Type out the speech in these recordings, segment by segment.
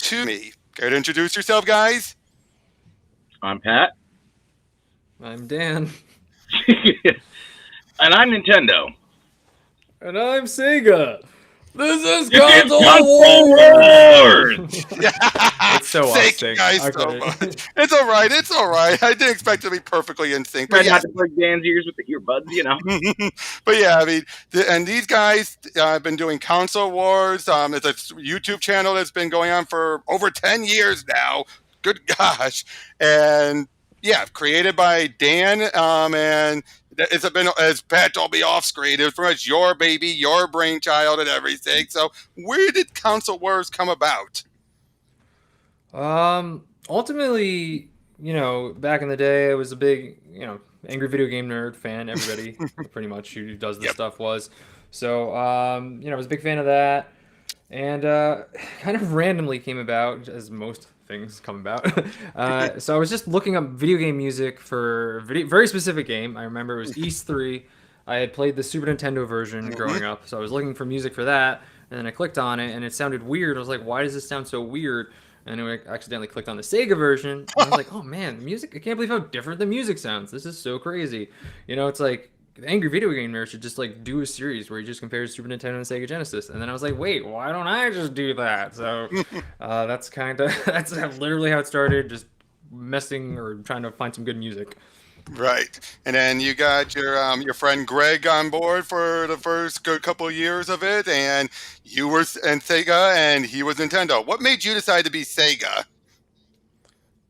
to me. Care to introduce yourself, guys? I'm Pat. I'm Dan. And I'm Nintendo. And I'm Sega. This is It's Console Wars! It's so Thank off sync. you guys so much. It's all right. It's all right. I didn't expect it to be perfectly in sync. Try But yeah, not to plug Dan's ears with the earbuds, you know. but yeah, I mean, and these guys have been doing Console Wars. It's a YouTube channel that's been going on for over 10 years now. Good gosh. And yeah, created by Dan. And it's been, as Pat told me off screen, it was pretty much your baby, your brainchild, and everything. So where did Console Wars come about? Ultimately, back in the day, I was a big, angry video game nerd fan. Everybody, pretty much, who does this stuff was. So, I was a big fan of that, and kind of randomly came about, as most things come about. So I was just looking up video game music for a very specific game. I remember it was East 3. I had played the Super Nintendo version growing up, so I was looking for music for that, and then I clicked on it, and it sounded weird. I was like, why does this sound so weird? And I accidentally clicked on the Sega version, and I was like, oh man, music, I can't believe how different the music sounds. This is so crazy. It's like, the Angry Video Game Nerd should just like do a series where he just compares Super Nintendo and Sega Genesis. And then I was like, wait, why don't I just do that? So that's literally how it started, just messing or trying to find some good music. Right, and then you got your friend Greg on board for the first good couple of years of it, and you were and Sega, and he was Nintendo. What made you decide to be Sega?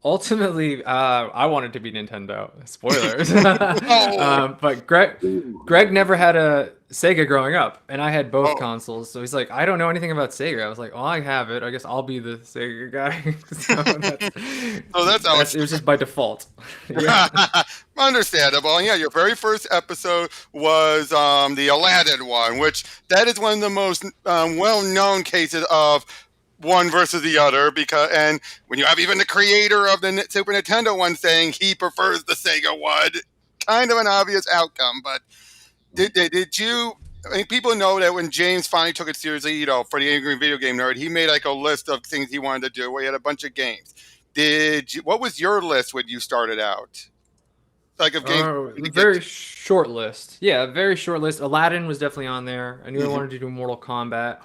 Ultimately, I wanted to be Nintendo. Spoilers. Oh. But Greg never had a Sega growing up, and I had both consoles. So he's like, I don't know anything about Sega. I was like, oh, I have it. I guess I'll be the Sega guy. That's how it was just by default. Yeah. Understandable. And yeah, your very first episode was the Aladdin one, which that is one of the most well-known cases of one versus the other, and when you have even the creator of the Super Nintendo one saying he prefers the Sega one, kind of an obvious outcome. But did you? I mean, people know that when James finally took it seriously, for the Angry Video Game Nerd, he made like a list of things he wanted to do. Where he had a bunch of games. What was your list when you started out? Like a game? Very short list. Yeah, very short list. Aladdin was definitely on there. I knew I wanted to do Mortal Kombat.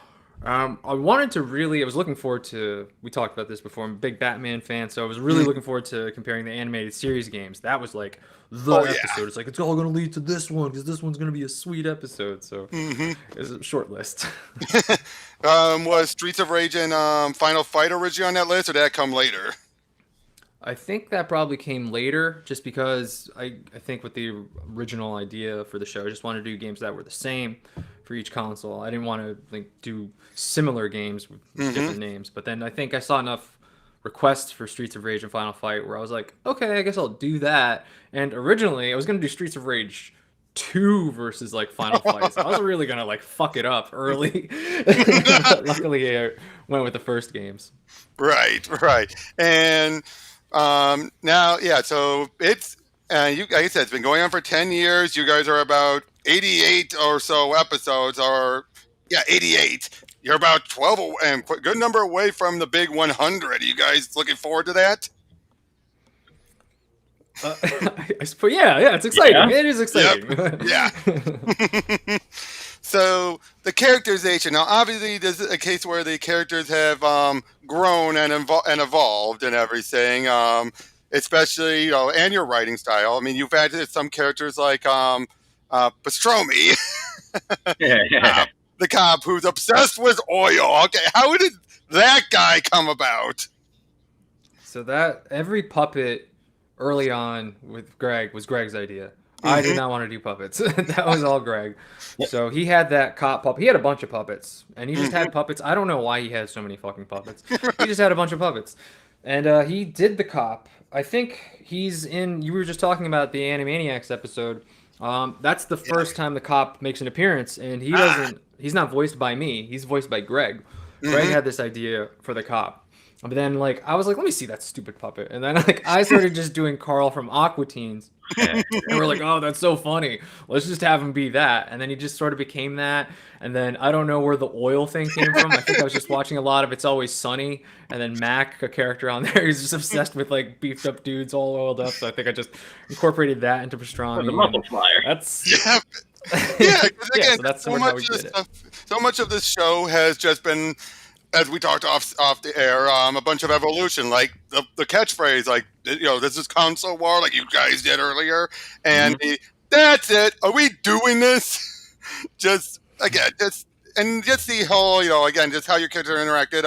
I was looking forward to, we talked about this before, I'm a big Batman fan, so I was really looking forward to comparing the animated series games. That was like the episode. It's like, it's all going to lead to this one, because this one's going to be a sweet episode, so it's a short list. Was Streets of Rage and Final Fight originally on that list, or did that come later? I think that probably came later, just because I think with the original idea for the show, I just wanted to do games that were the same for each console. I didn't want to do similar games with different names. But then I think I saw enough requests for Streets of Rage and Final Fight where I was like, okay, I guess I'll do that. And originally I was going to do Streets of Rage 2 versus Final Fight. So I was really going to fuck it up early. Luckily I went with the first games. Right. And now, yeah, so it's, like I said, it's been going on for 10 years. You guys are about 88 or so episodes, 88. You're about 12 and a good number away from the big 100. Are you guys looking forward to that? Yeah, it's exciting. Yeah. It is exciting. Yep. Yeah. So the characterization. Now, obviously, this is a case where the characters have grown and evolved and everything. Especially, and your writing style. I mean, you've added some characters like Pastrami, the cop who's obsessed with oil. Okay, how did that guy come about? So that every puppet early on with Greg was Greg's idea. I did not want to do puppets. That was all Greg. So he had that cop puppet. He had a bunch of puppets, and he just had puppets. I don't know why he had so many fucking puppets. He just had a bunch of puppets, and he did the cop. I think he's in. You were just talking about the Animaniacs episode. That's the first time the cop makes an appearance, and he doesn't. He's not voiced by me. He's voiced by Greg. Greg had this idea for the cop, But then like I was like, let me see that stupid puppet, and then like I started just doing Carl from Aqua Teens. And we're like, oh, that's so funny. Let's just have him be that. And then he just sort of became that. And then I don't know where the oil thing came from. I think I was just watching a lot of It's Always Sunny. And then Mac, a character on there, he's just obsessed with like beefed up dudes all oiled up. So I think I just incorporated that into pastrami. The muscle flyer. That's Yeah, yeah. 'Cause yeah. again, So that's so sort of how much we of did this it. stuff, so much of this show has just been, as we talked off the air, a bunch of evolution, like the catchphrase, like this is console war, like you guys did earlier, and that's it. Are we doing this? Just again, just the whole, again, just how your kids are interacted.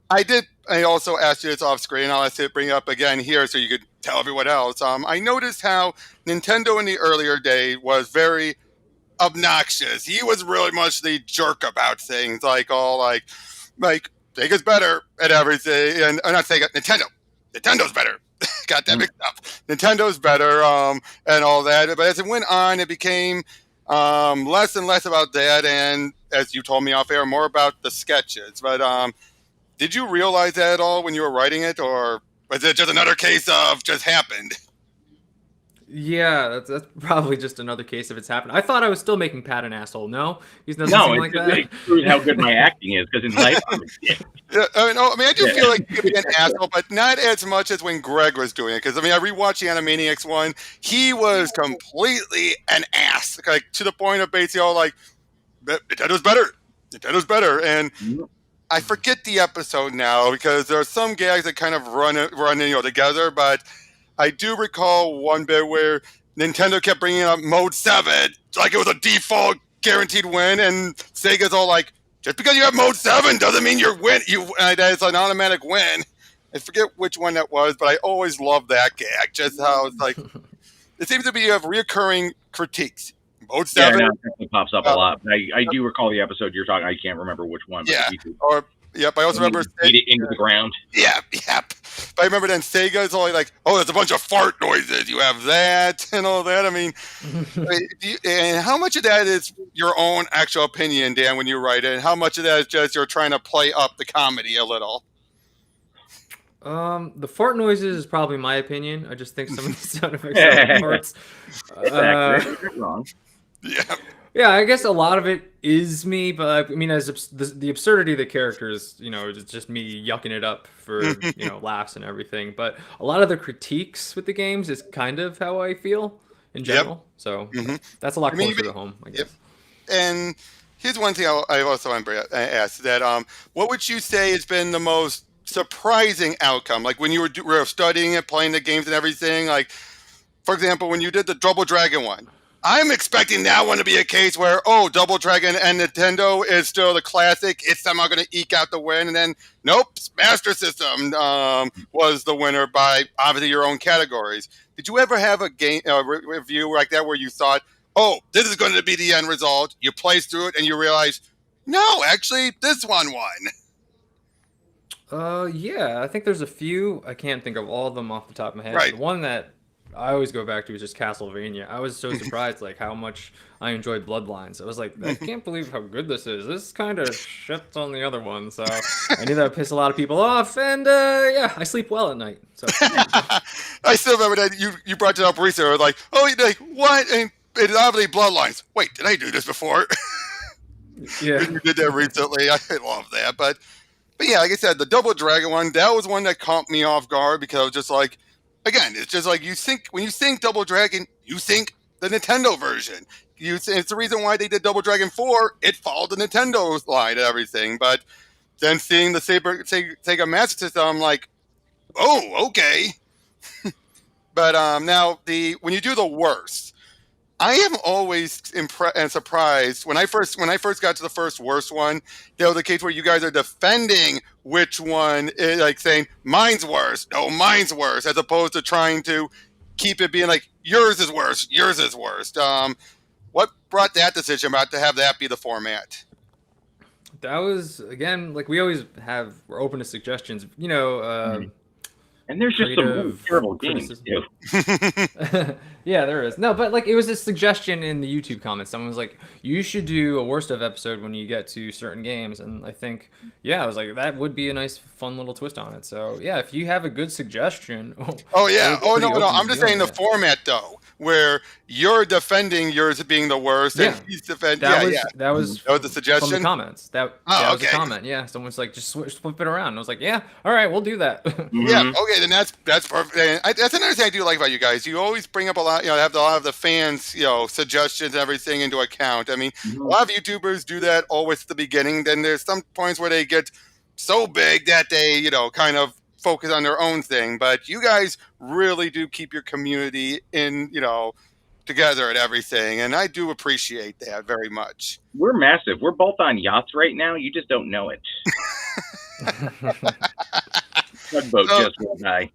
I also asked you this off screen. I'll have to bring it up again here so you could tell everyone else. I noticed how Nintendo in the earlier day was very obnoxious. He was really much the jerk about things, like Sega's better at everything, and not Sega, Nintendo's better. Got that mixed up. Nintendo's better, and all that. But as it went on, it became less and less about that, and as you told me off air, more about the sketches. But did you realize that at all when you were writing it, or was it just another case of just happened? Yeah, that's probably just another case of it's happened. I thought I was still making Pat an asshole. No, he's nothing No, like it that. proves how good my acting is because in life, I'm a dick. Yeah, I do feel like you could be an asshole, but not as much as when Greg was doing it. Because I rewatched the Animaniacs one. He was completely an ass, like to the point of basically all like, Nintendo's better. Nintendo's better, and I forget the episode now because there are some gags that kind of run together. But I do recall one bit where Nintendo kept bringing up Mode 7 like it was a default guaranteed win, and Sega's all like, just because you have Mode 7 doesn't mean you're win. It's an automatic win. I forget which one that was, but I always loved that gag. Just how it's like, it seems to be you have reoccurring critiques. Mode 7. Yeah, no, it definitely pops up a lot. I do recall the episode you're talking. I can't remember which one. But Yep. I also remember beat it into the ground. Yep. But I remember then Sega's only like, oh, there's a bunch of fart noises. You have that and all that. And how much of that is your own actual opinion, Dan, when you write it? And how much of that is just you're trying to play up the comedy a little? The fart noises is probably my opinion. I just think some of the sound effects are farts. You're wrong. Yeah. Yeah, I guess a lot of it is me, but as the absurdity of the characters, it's just me yucking it up for laughs and everything. But a lot of the critiques with the games is kind of how I feel in general. Yep. So that's a lot closer to home, I guess. Yep. And here's one thing I also want to ask: that what would you say has been the most surprising outcome? Like when you were studying it, playing the games and everything. Like, for example, when you did the Double Dragon one. I'm expecting that one to be a case where, Double Dragon and Nintendo is still the classic. It's somehow going to eke out the win. And then, nope, Master System was the winner by, obviously, your own categories. Did you ever have a game review like that where you thought, this is going to be the end result? You played through it and you realize, no, actually, this one won. Yeah, I think there's a few. I can't think of all of them off the top of my head. Right. The one that I always go back to is just Castlevania. I was so surprised, like how much I enjoyed Bloodlines. I was like, I can't believe how good this is. This kind of shits on the other one, so I knew that would piss a lot of people off. And yeah, I sleep well at night. So I still remember that you brought it up recently. Like, what? And it's obviously Bloodlines. Wait, did I do this before? Yeah, you did that recently. I love that, but yeah, like I said, the Double Dragon one, that was one that caught me off guard because I was just like. Again, it's just like when you think Double Dragon, you think the Nintendo version. It's the reason why they did Double Dragon 4. It followed the Nintendo line and everything. But then seeing the Sega Master System, I'm like, okay. But now when you do the worst, I am always impressed and surprised when I first got to the first worst one. There was a case where you guys are defending which one is like saying mine's worse, no, mine's worse, as opposed to trying to keep it being like yours is worse, yours is worst. What brought that decision about to have that be the format? That was again like we always we're open to suggestions. And there's just some really creative terrible games criticism. too. Yeah, there is. No, but like it was a suggestion in the YouTube comments. Someone was like, "You should do a worst of episode when you get to certain games." And I think, yeah, I was like, that would be a nice, fun little twist on it. So yeah, if you have a good suggestion, Oh yeah. we're Oh pretty no, open to I'm just saying doing the it. format though, where you're defending yours being the worst, and Yeah, he's defending. that Yeah, was yeah. that was That was the from the suggestion. comments. That Oh, was a okay. comment. Yeah, someone's like, just flip it around. And I was like, yeah, all right, we'll do that. Yeah. Mhm. Okay. Then that's perfect. And that's another thing I do like about you guys. You always bring up a lot. Have a lot of the fans, suggestions and everything into account. I mean, a Mhm. lot of YouTubers do that always at the beginning. Then there's some points where they get so big that they, kind of focus on their own thing. But you guys really do keep your community together and everything, and I do appreciate that very much. We're massive. We're both on yachts right now. You just don't know it. Tugboat So, just went by.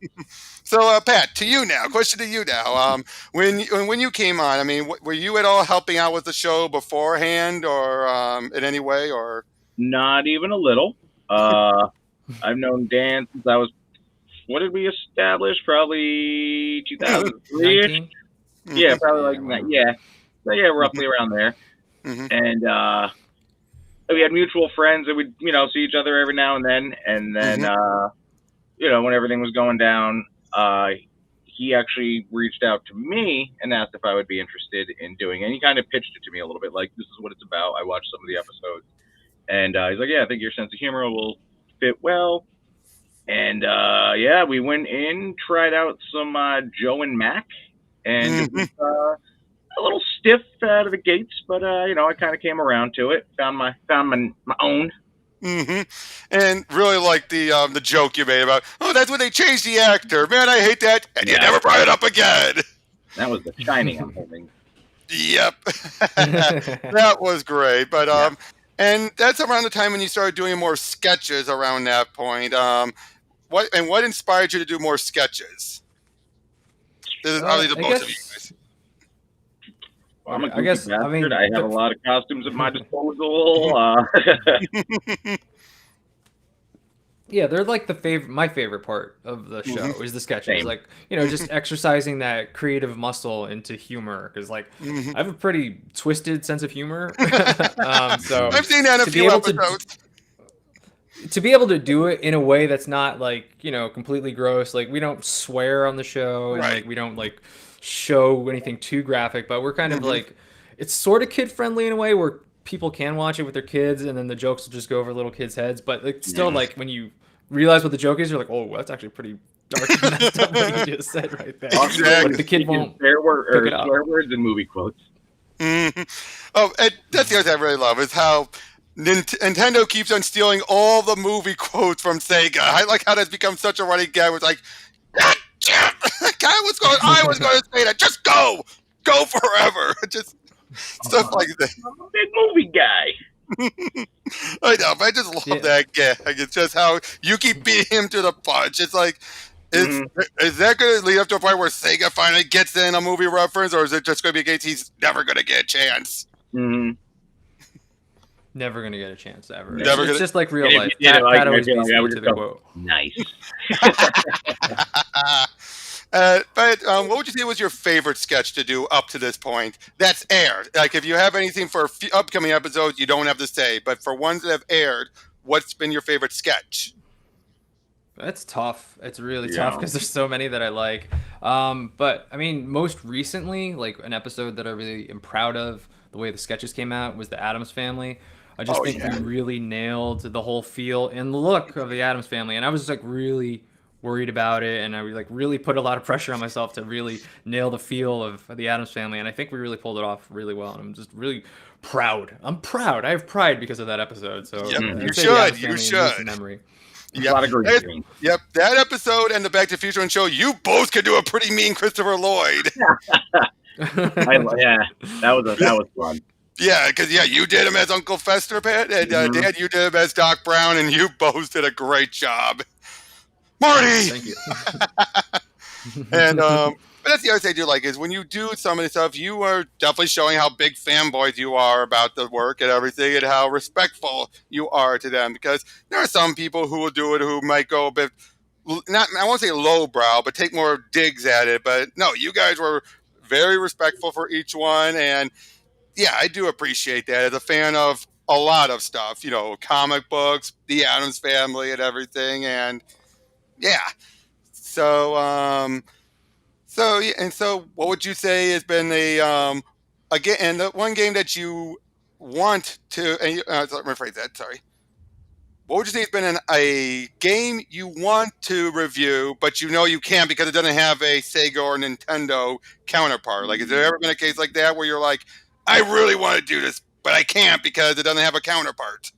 so Pat, to you now. Question to you now. When you came on, I mean, were you at all helping out with the show beforehand, or in any way, or? Not even a little. I've known Dan since I was. What did we establish? Probably 2003 ish. 19? Yeah, probably Yeah, like that. whatever. Yeah, so yeah, roughly around there. Mhm. And we had mutual friends that would see each other every now and then. And then when everything was going down, he actually reached out to me and asked if I would be interested in doing it. And he kind of pitched it to me a little bit, like, this is what it's about. I watched some of the episodes, and he's like, yeah, I think your sense of humor will fit well. And yeah, we went in, tried out some Joe and Mac, and it was a little stiff out of the gates, but I kind of came around to it, found my own. And really like the joke you made about, oh, that's when they changed the actor. Man, I hate that, and you Yeah. never brought it up again. That was the Shining I'm holding. Yep, that was great. But and that's around the time when you started doing more sketches. Around that point, what inspired you to do more sketches? This is probably the I both of you guess guys. I'm a I goofy guess, I bastard. mean, I have a lot of costumes at my disposal. yeah, they're like my favorite part of the show is the sketches. Same. Like, just exercising that creative muscle into humor. Because, like, I have a pretty twisted sense of humor. So I've seen that in a to be few able to- episodes. to be able to do it in a way that's not like completely gross, like we don't swear on the show, and Right. like we don't like show anything too graphic, but we're kind of like, it's sort of kid friendly in a way where people can watch it with their kids, and then the jokes will just go over little kids' heads, but like still, like when you realize what the joke is, you're like, oh, that's actually pretty dark and messed up what you just said right there. Exactly. But the kid won't swear pick it up. words and movie quotes. Oh, and that's the other thing I really love is how Nintendo keeps on stealing all the movie quotes from Sega. I like how that's become such a running gag. It's like, I was going to say that. Just go forever. Just stuff like that. I'm a big movie guy. I know, but I just love that gag. It's just how you keep beating him to the punch. It's like, is that going to lead up to a point where Sega finally gets in a movie reference, or is it just going to be a case he's never going to get a chance? Mm-hmm. Never gonna get a chance ever. Never just like real And if life. you did it, like, Pat always I'd be beats like, I me would to just the go, quote. nice. But what would you say was your favorite sketch to do up to this point that's aired? Like, if you have anything for upcoming episodes, you don't have to say. But for ones that have aired, what's been your favorite sketch? That's tough. It's really tough because there's so many that I like. But I mean, most recently, like an episode that I really am proud of, the way the sketches came out, was the Addams Family. I just think we really nailed the whole feel and the look of the Addams Family, and I was like really worried about it, and I like really put a lot of pressure on myself to really nail the feel of the Addams Family, and I think we really pulled it off really well, and I'm just really proud. I'm proud. I have pride because of that episode. So Yep, I'd you say the Addams should. You Family in should. recent memory. A lot of great things. Yep, that episode and the Back to the Future show, you both could do a pretty mean Christopher Lloyd. Yeah, that was fun. Yeah, because you did him as Uncle Fester, Pat, and Dan, you did him as Doc Brown, and you both did a great job. Marty! Thank you. And but that's the other thing I do like is when you do some of this stuff, you are definitely showing how big fanboys you are about the work and everything, and how respectful you are to them. Because there are some people who will do it who might go a bit not, I won't say lowbrow, but take more digs at it. But no, you guys were very respectful for each one, and yeah, I do appreciate that as a fan of a lot of stuff, comic books, the Addams Family, and everything, and yeah. So what would you say has been again, and the one game that you want to, and let me rephrase that. Sorry. What would you say has been a game you want to review, but you can't because it doesn't have a Sega or Nintendo counterpart? Like, has there ever been a case like that where you're like, I really want to do this, but I can't because it doesn't have a counterpart?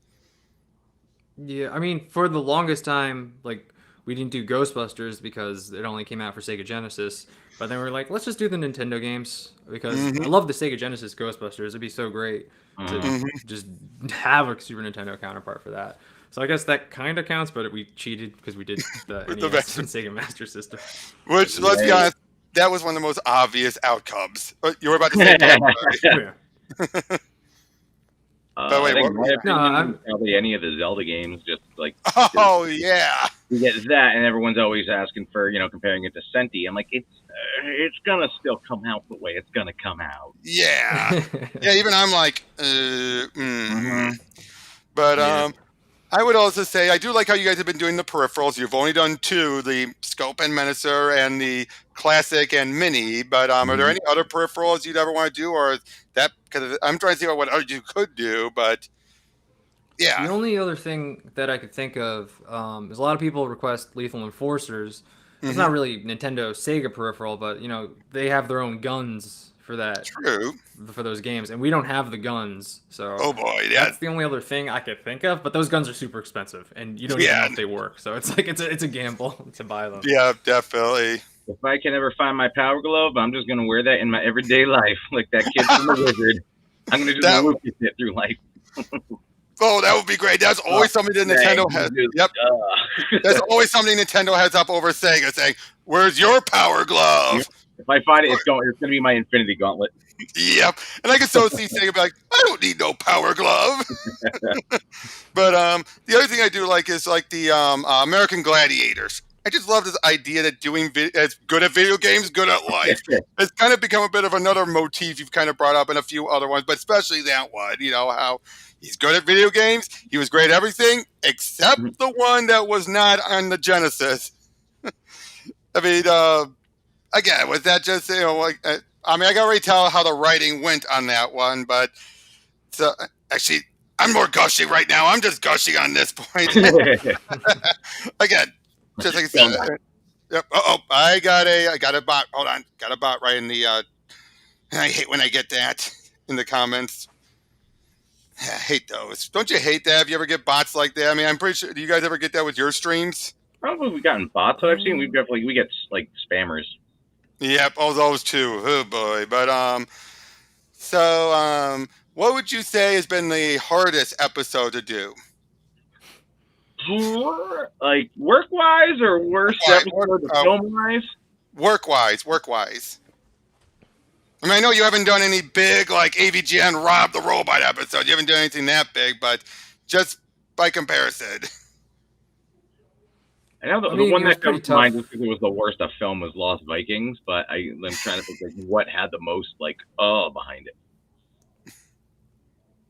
Yeah, I mean, for the longest time, like, we didn't do Ghostbusters because it only came out for Sega Genesis. But then we were like, let's just do the Nintendo games because I love the Sega Genesis Ghostbusters. It'd be so great to just have a Super Nintendo counterpart for that. So I guess that kind of counts, but we cheated because we did the NES and Sega Master System. Which, let's be honest, that was one of the most obvious outcomes. You were about to say that. Yeah. But wait, probably any of the Zelda games, just like yeah, you get that, and everyone's always asking for comparing it to Senti. I'm like, it's gonna still come out the way it's gonna come out. Yeah, yeah. Even I'm like, but I would also say I do like how you guys have been doing the peripherals. You've only done 2, the Scope and Menacer and the Classic and Mini. But are there any other peripherals you'd ever want to do, or that? Because I'm trying to see what you could do, but yeah. The only other thing that I could think of is a lot of people request Lethal Enforcers. It's not really Nintendo Sega peripheral, but they have their own guns for that. True. For those games, and we don't have the guns, so oh boy, yeah. That's the only other thing I could think of. But those guns are super expensive, and you don't even know if they work. So it's like it's a gamble to buy them. Yeah, definitely. If I can ever find my Power Glove, I'm just gonna wear that in my everyday life, like that kid from the Wizard. I'm gonna just loop it through life. Oh, that would be great. That's always something that Nintendo has. Yep. That's always something Nintendo has up over Sega, saying, "Where's your Power Glove?" If I find it, it's gonna be my Infinity Gauntlet. Yep, and I can so see Sega be like, "I don't need no Power Glove." But the other thing I do like is like the American Gladiators. I just love this idea that doing as good at video games, good at life. It's kind of become a bit of another motif you've kind of brought up in a few other ones, but especially that one. How he's good at video games. He was great at everything except the one that was not on the Genesis. I mean, again, was that just like? I mean, I can already tell how the writing went on that one, but so actually, I'm more gushy right now. I'm just gushing on this point. Again, just like I said. Yep. I got a bot. Hold on, got a bot right in the. I hate when I get that in the comments. I hate those. Don't you hate that? Have you ever get bots like that? I mean, I'm pretty sure. Do you guys ever get that with your streams? Probably we've gotten bots. I've seen we get like spammers. Yep, those too. Oh boy, but what would you say has been the hardest episode to do? Like work-wise or worse episode film-wise? Work-wise. I mean, I know you haven't done any big like AVGN Rob the Robot episode. You haven't done anything that big, but just by comparison. I know the one that comes to mind just because it was the worst of film was Lost Vikings, but I'm trying to think like what had the most behind it.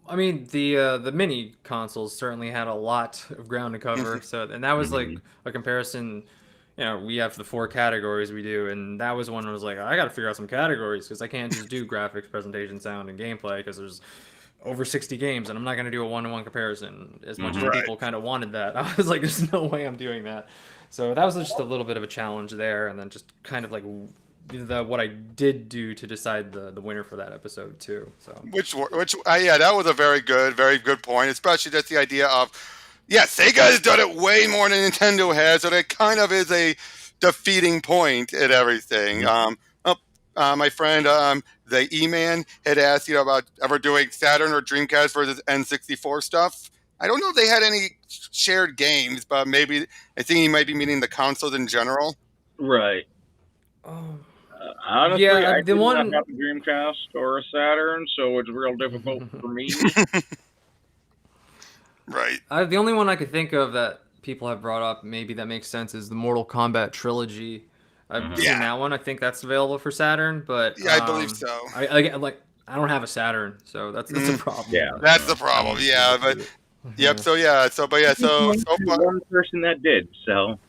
I mean, the mini consoles certainly had a lot of ground to cover. And that was like a comparison. We have the 4 categories we do, and that was one where I was like, I got to figure out some categories because I can't just do graphics, presentation, sound, and gameplay because there's over 60 games, and I'm not going to do a one-to-one comparison as much as people kind of wanted that. I was like, there's no way I'm doing that. So that was just a little bit of a challenge there, and then just kind of like what I did do to decide the winner for that episode too. So that was a very good point, especially just the idea of Sega has done it way more than Nintendo has, so that kind of is a defeating point at everything. My friend, the E-Man, had asked, about ever doing Saturn or Dreamcast versus N64 stuff. I don't know if they had any shared games, but maybe I think he might be meaning the consoles in general. Right. Honestly, I did not have a Dreamcast or a Saturn, so it's real difficult for me. Right. The only one I could think of that people have brought up, maybe that makes sense, is the Mortal Kombat trilogy. I've Mhm. seen Yeah. that one. I think that's available for Saturn, but Yeah, I believe so. I don't have a Saturn, so that's a Mm. problem. Yeah. That's the I problem. won't be Yeah, able to but do it. yep. Yeah. So yeah. So but yeah. So I'm far. one person that did. So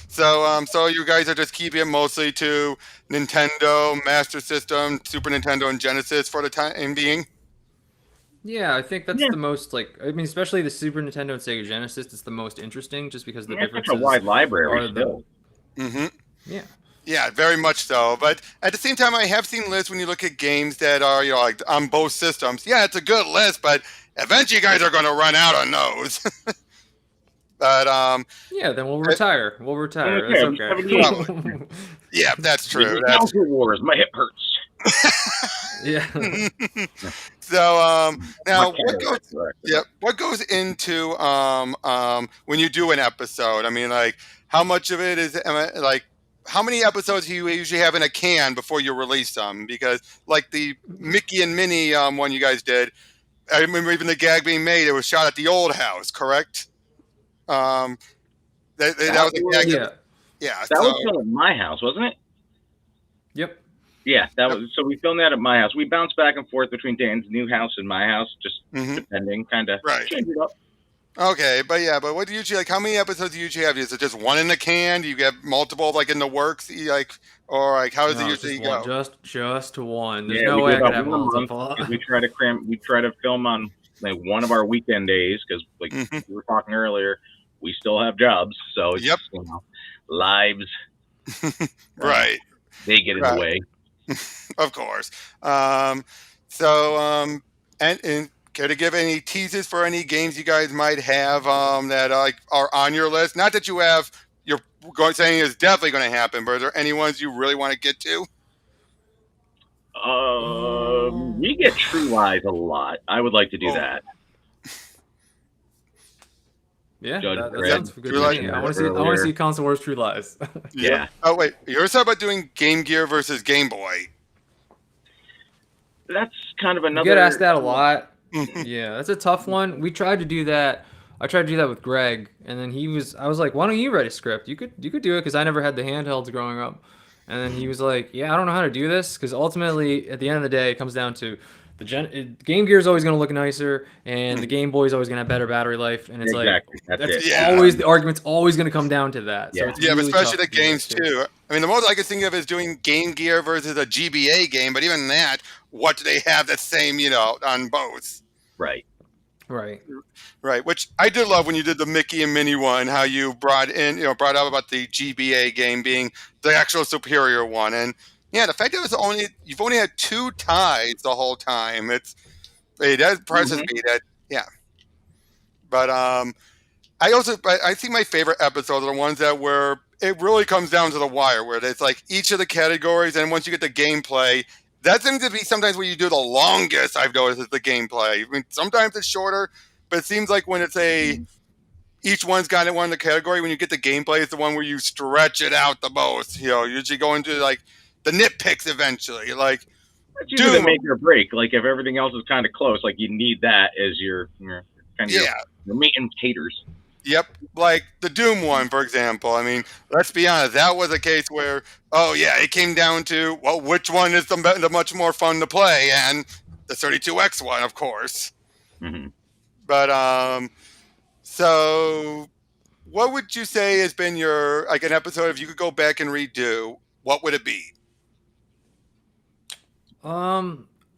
So you guys are just keeping it mostly to Nintendo, Master System, Super Nintendo, and Genesis for the time being. Yeah, I think that's yeah, the most like. I mean, especially the Super Nintendo and Sega Genesis. It's the most interesting, just because the it's such a differences wide library are the. still. Hmm. Yeah. Yeah, very much so. But at the same time, I have seen lists when you look at games that are, like on both systems. Yeah, it's a good list, but eventually you guys are going to run out on those. But Yeah, then we'll it- retire. We'll retire. Okay, That's I'm 78. okay. yeah, that's We true. get That's Counter Wars. My hip hurts. Yeah. so. My Now what goes? cataracts are acting Yeah, up. what goes into when you do an episode? I mean, like how much of it is like how many episodes do you usually have in a can before you release them? Because like the Mickey and Minnie one you guys did, I remember even the gag being made. It was shot at the old house, correct? Um, that That was a was gag. Yeah. Yeah. that So was filmed at my house, wasn't it? Yep. Yeah, that Yep. was. So we filmed that at my house. We bounced back and forth between Dan's new house and my house, just mhm, depending, kind of right. change it up. Okay, but yeah, but what do you usually like? How many episodes do you usually have? Is it just one in the can? Do you get multiple like in the works? Like, or like how does it No, it's usually just one. go? Just one. There's Yeah, no we way do I could about have one a month multiple. because we try to cram. We try to film on like one of our weekend days because, like Mhm. we were talking earlier, we still have jobs, so it's Yep. lives. Right. They get in the Right. way. Of course. Um, and care to give any teases for any games you guys might have that are on your list? Not that you have. You're saying is definitely going to happen, but are there any ones you really want to get to? We get True Lies a lot. I would like to do Oh. that. Yeah, Judge that Dredd sounds good True to Lies me. I mentioned want to that see. I want to earlier. see Console Wars True Lies. Yeah. Oh wait, you were talking about doing Game Gear versus Game Boy. That's kind of You another. get asked that a lot. Mhm. Yeah, that's a tough one. We tried to do that. I tried to do that with Greg, and then I was like, "Why don't you write a script? You could do it because I never had the handhelds growing up." And then he was like, "Yeah, I don't know how to do this because ultimately, at the end of the day, it comes down to Game Gear is always going to look nicer, and the Game Boy is always going to have better battery life, and it's Exactly. like That's that's it. Yeah. always the argument's always going to come down to that. So Yeah. it's Yeah, but really especially tough the to do games that, too. I mean, the most I could think of is doing Game Gear versus a GBA game, but even that, what do they have that same, on both? Right. Right. Right, which I did love when you did the Mickey and Minnie one, how you brought up about the GBA game being the actual superior one, and yeah, the fact that you've only had two ties the whole time. It does impresses Mhm. me that but I think my favorite episodes are the ones that where it really comes down to the wire, where it's like each of the categories, and once you get the gameplay, that seems to be sometimes where you do the longest. I've noticed is the gameplay. I mean, sometimes it's shorter, but it seems like when it's each one's got one in the category. When you get the gameplay, it's the one where you stretch it out the most. Usually go into like the nitpicks eventually. Like That's usually the Doom. make or break. Like if everything else is kind of close, like you need that as your kind of Yeah. your meat and taters. Yep, like the Doom one, for example. I mean, let's be honest, that was a case where, oh yeah, it came down to, well, which one is the much more fun to play, and the 32X one, of course. Mm-hmm. But so what would you say has been your like an episode if you could go back and redo? What would it be?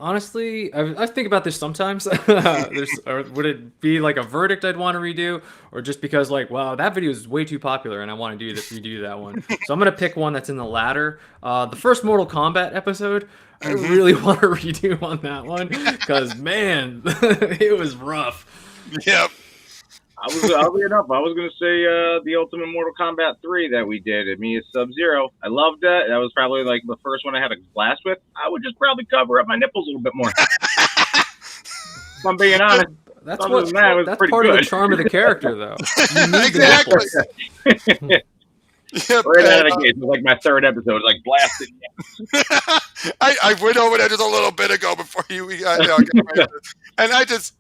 Honestly, I think about this sometimes. Or would it be like a verdict I'd want to redo, or just because like, wow, that video is way too popular and I want to redo that one. So I'm gonna pick one that's in the latter. The first Mortal Kombat episode, I really want to redo on that one because man, it was rough. Yep. Oddly enough, I was gonna say the Ultimate Mortal Kombat 3 that we did at me as Sub-Zero. I loved that. That was probably like the first one I had a blast with. I would just probably cover up my nipples a little bit more. If I'm being honest. That's Other than that, it was that's pretty part of the good. charm of the character, though. You need the Exactly. nipples. Yep. Right out of the gate, it was like my third episode, like blasted. I went over that just a little bit ago before and I just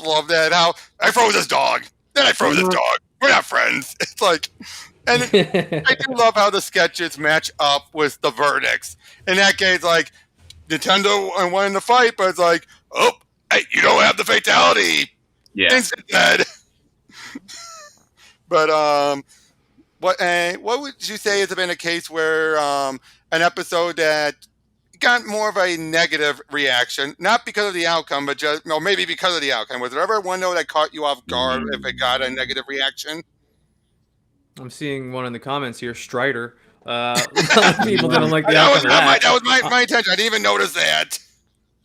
love that how I froze this dog, then I froze this dog, We're not friends. It's like, and I do love how the sketches match up with the verdicts. In that case, like Nintendo won the fight, but it's like, oh, hey, you don't have the fatality. Yeah. Instant dead. But what would you say has been a case where an episode that got more of a negative reaction, not because of the outcome, but just maybe because of the outcome? Was there ever one though that caught you off guard if it got a negative reaction? I'm seeing one in the comments here, Strider. A lot of people didn't like the That was outcome of that. that was my intention. I didn't even notice that.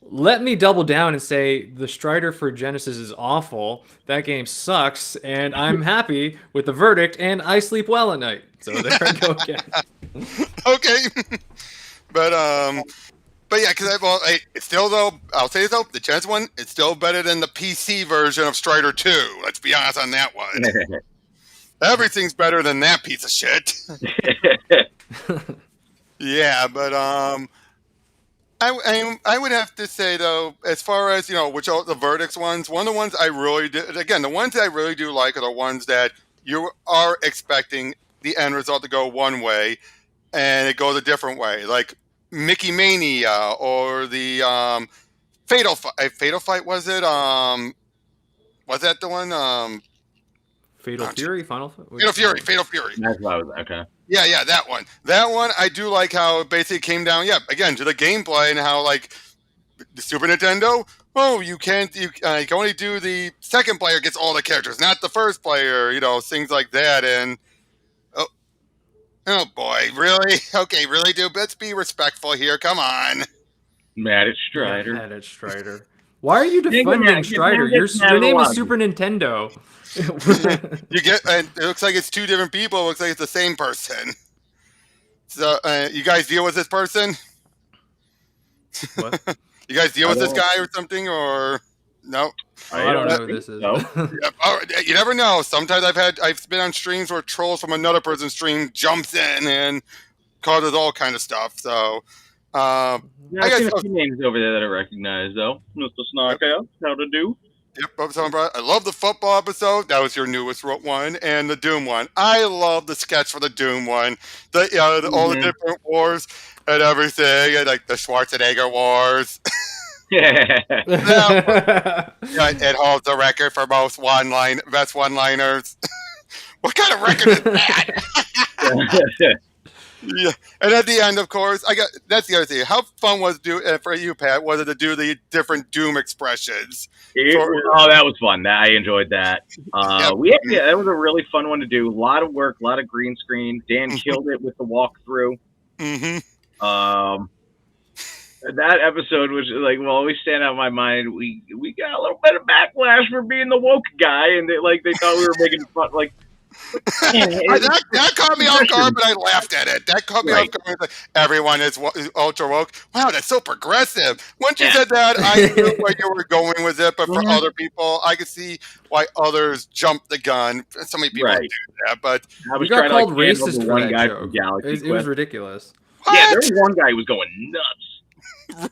Let me double down and say the Strider for Genesis is awful. That game sucks, and I'm happy with the verdict, and I sleep well at night. So there I go again. Okay, but yeah, because it's still though. I'll say this though, the Genesis one, it's still better than the PC version of Strider 2. Let's be honest on that one. Everything's better than that piece of shit. Yeah, but I would have to say though, as far as which are the verdicts ones, one of the ones I really do, again, the ones that I really do like are the ones that you are expecting the end result to go one way, and it goes a different way, like Mickey Mania or the Fatal Fight. Fatal Fight was it? Was that the one? Fatal Fury, Fatal Fury. That's what I was okay. Yeah, that one. That one, I do like how it basically came down, again, to the gameplay and how, like, the Super Nintendo, you can only do the second player gets all the characters, not the first player, things like that. And, oh boy, really? Okay, really, dude? Let's be respectful here. Come on. Mad at Strider. Mad at Strider. Why are you defending Strider? Your name is Super Nintendo. You get, and it looks like it's two different people. It looks like it's the same person. So, you guys deal with this person? What? You guys deal with this guy or something, or no? I don't know who this is. No. You never know. Sometimes I've been on streams where trolls from another person's stream jumps in and causes all kind of stuff. So, I got a few names over there that I recognize, though. Mr. Snarkhouse, how to do? Yep, I love the football episode. That was your newest one, and the Doom one. I love the sketch for the Doom one. All the different wars and everything, and like the Schwarzenegger wars. Yeah. It holds the record for best one-liners. What kind of record is that? Yeah, and at the end, of course, that's the other thing. How fun was it for you, Pat? Was it to do the different Doom expressions? That was fun. I enjoyed that. That was a really fun one to do. A lot of work, a lot of green screen. Dan killed it with the walkthrough. Mm-hmm. That episode was will always stand out in my mind. We got a little bit of backlash for being the woke guy, and they thought we were making fun. That caught me off guard, but I laughed at it. That caught me off guard. Like, everyone is ultra woke. Wow, that's so progressive. Once you said that, I knew where you were going with it. But for other people, I could see why others jumped the gun. So many people do that. But we got called racist for that joke. It was ridiculous. What? Yeah, there was one guy who was going nuts.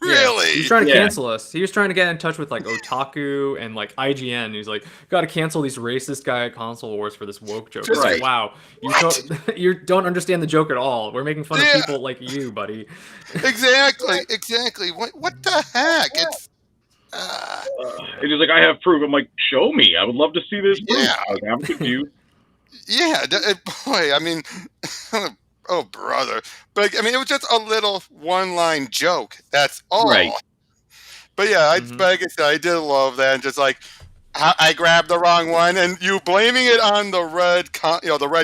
Really? Yeah. He was trying to cancel us. He was trying to get in touch with like Otaku and like IGN. He's like, got to cancel these racist guy at Console Wars for this woke joke. Like, wow, you don't understand the joke at all. We're making fun of people like you, buddy. Exactly. What the heck? It's. He's like, I have proof. I'm like, show me. I would love to see this proof. Yeah. I'm confused. Yeah, boy. I mean. Oh, brother. But, I mean, it was just a little one-line joke. That's all. Right. But, yeah, like I said, I did love that. And just like, I grabbed the wrong one. And you blaming it on the red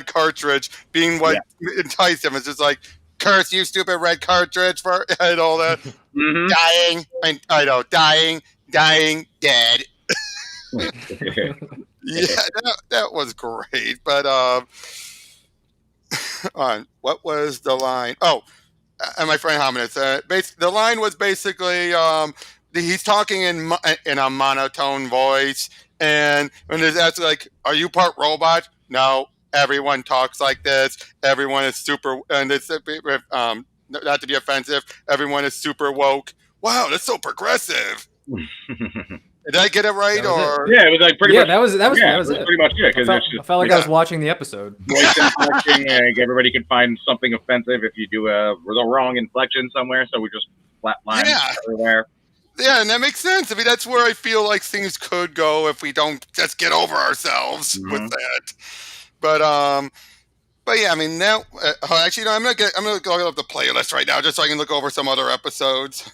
cartridge being what enticed him. It's just like, curse you, stupid red cartridge, and all that. Dying. Dying, dead. Yeah, that was great. But, what was the line? Oh, and my friend Hominid. The line was basically he's talking in a monotone voice, and when there's actually like, "Are you part robot?" No, everyone talks like this. Everyone is super, and it's not to be offensive. Everyone is super woke. Wow, that's so progressive. Did I get it right? That was it. Or Yeah, it was like pretty much. That was Yeah, it. it was pretty much it because I it's just felt like yeah. I was watching the episode. voice inflection. Everybody could find something offensive if you do the wrong inflection somewhere. So we just flatline Yeah. everywhere. Yeah, and that makes sense. I mean, that's where I feel like things could go if we don't just get over ourselves with that. But yeah, I mean now. Actually, no, I'm gonna go up the playlist right now just so I can look over some other episodes.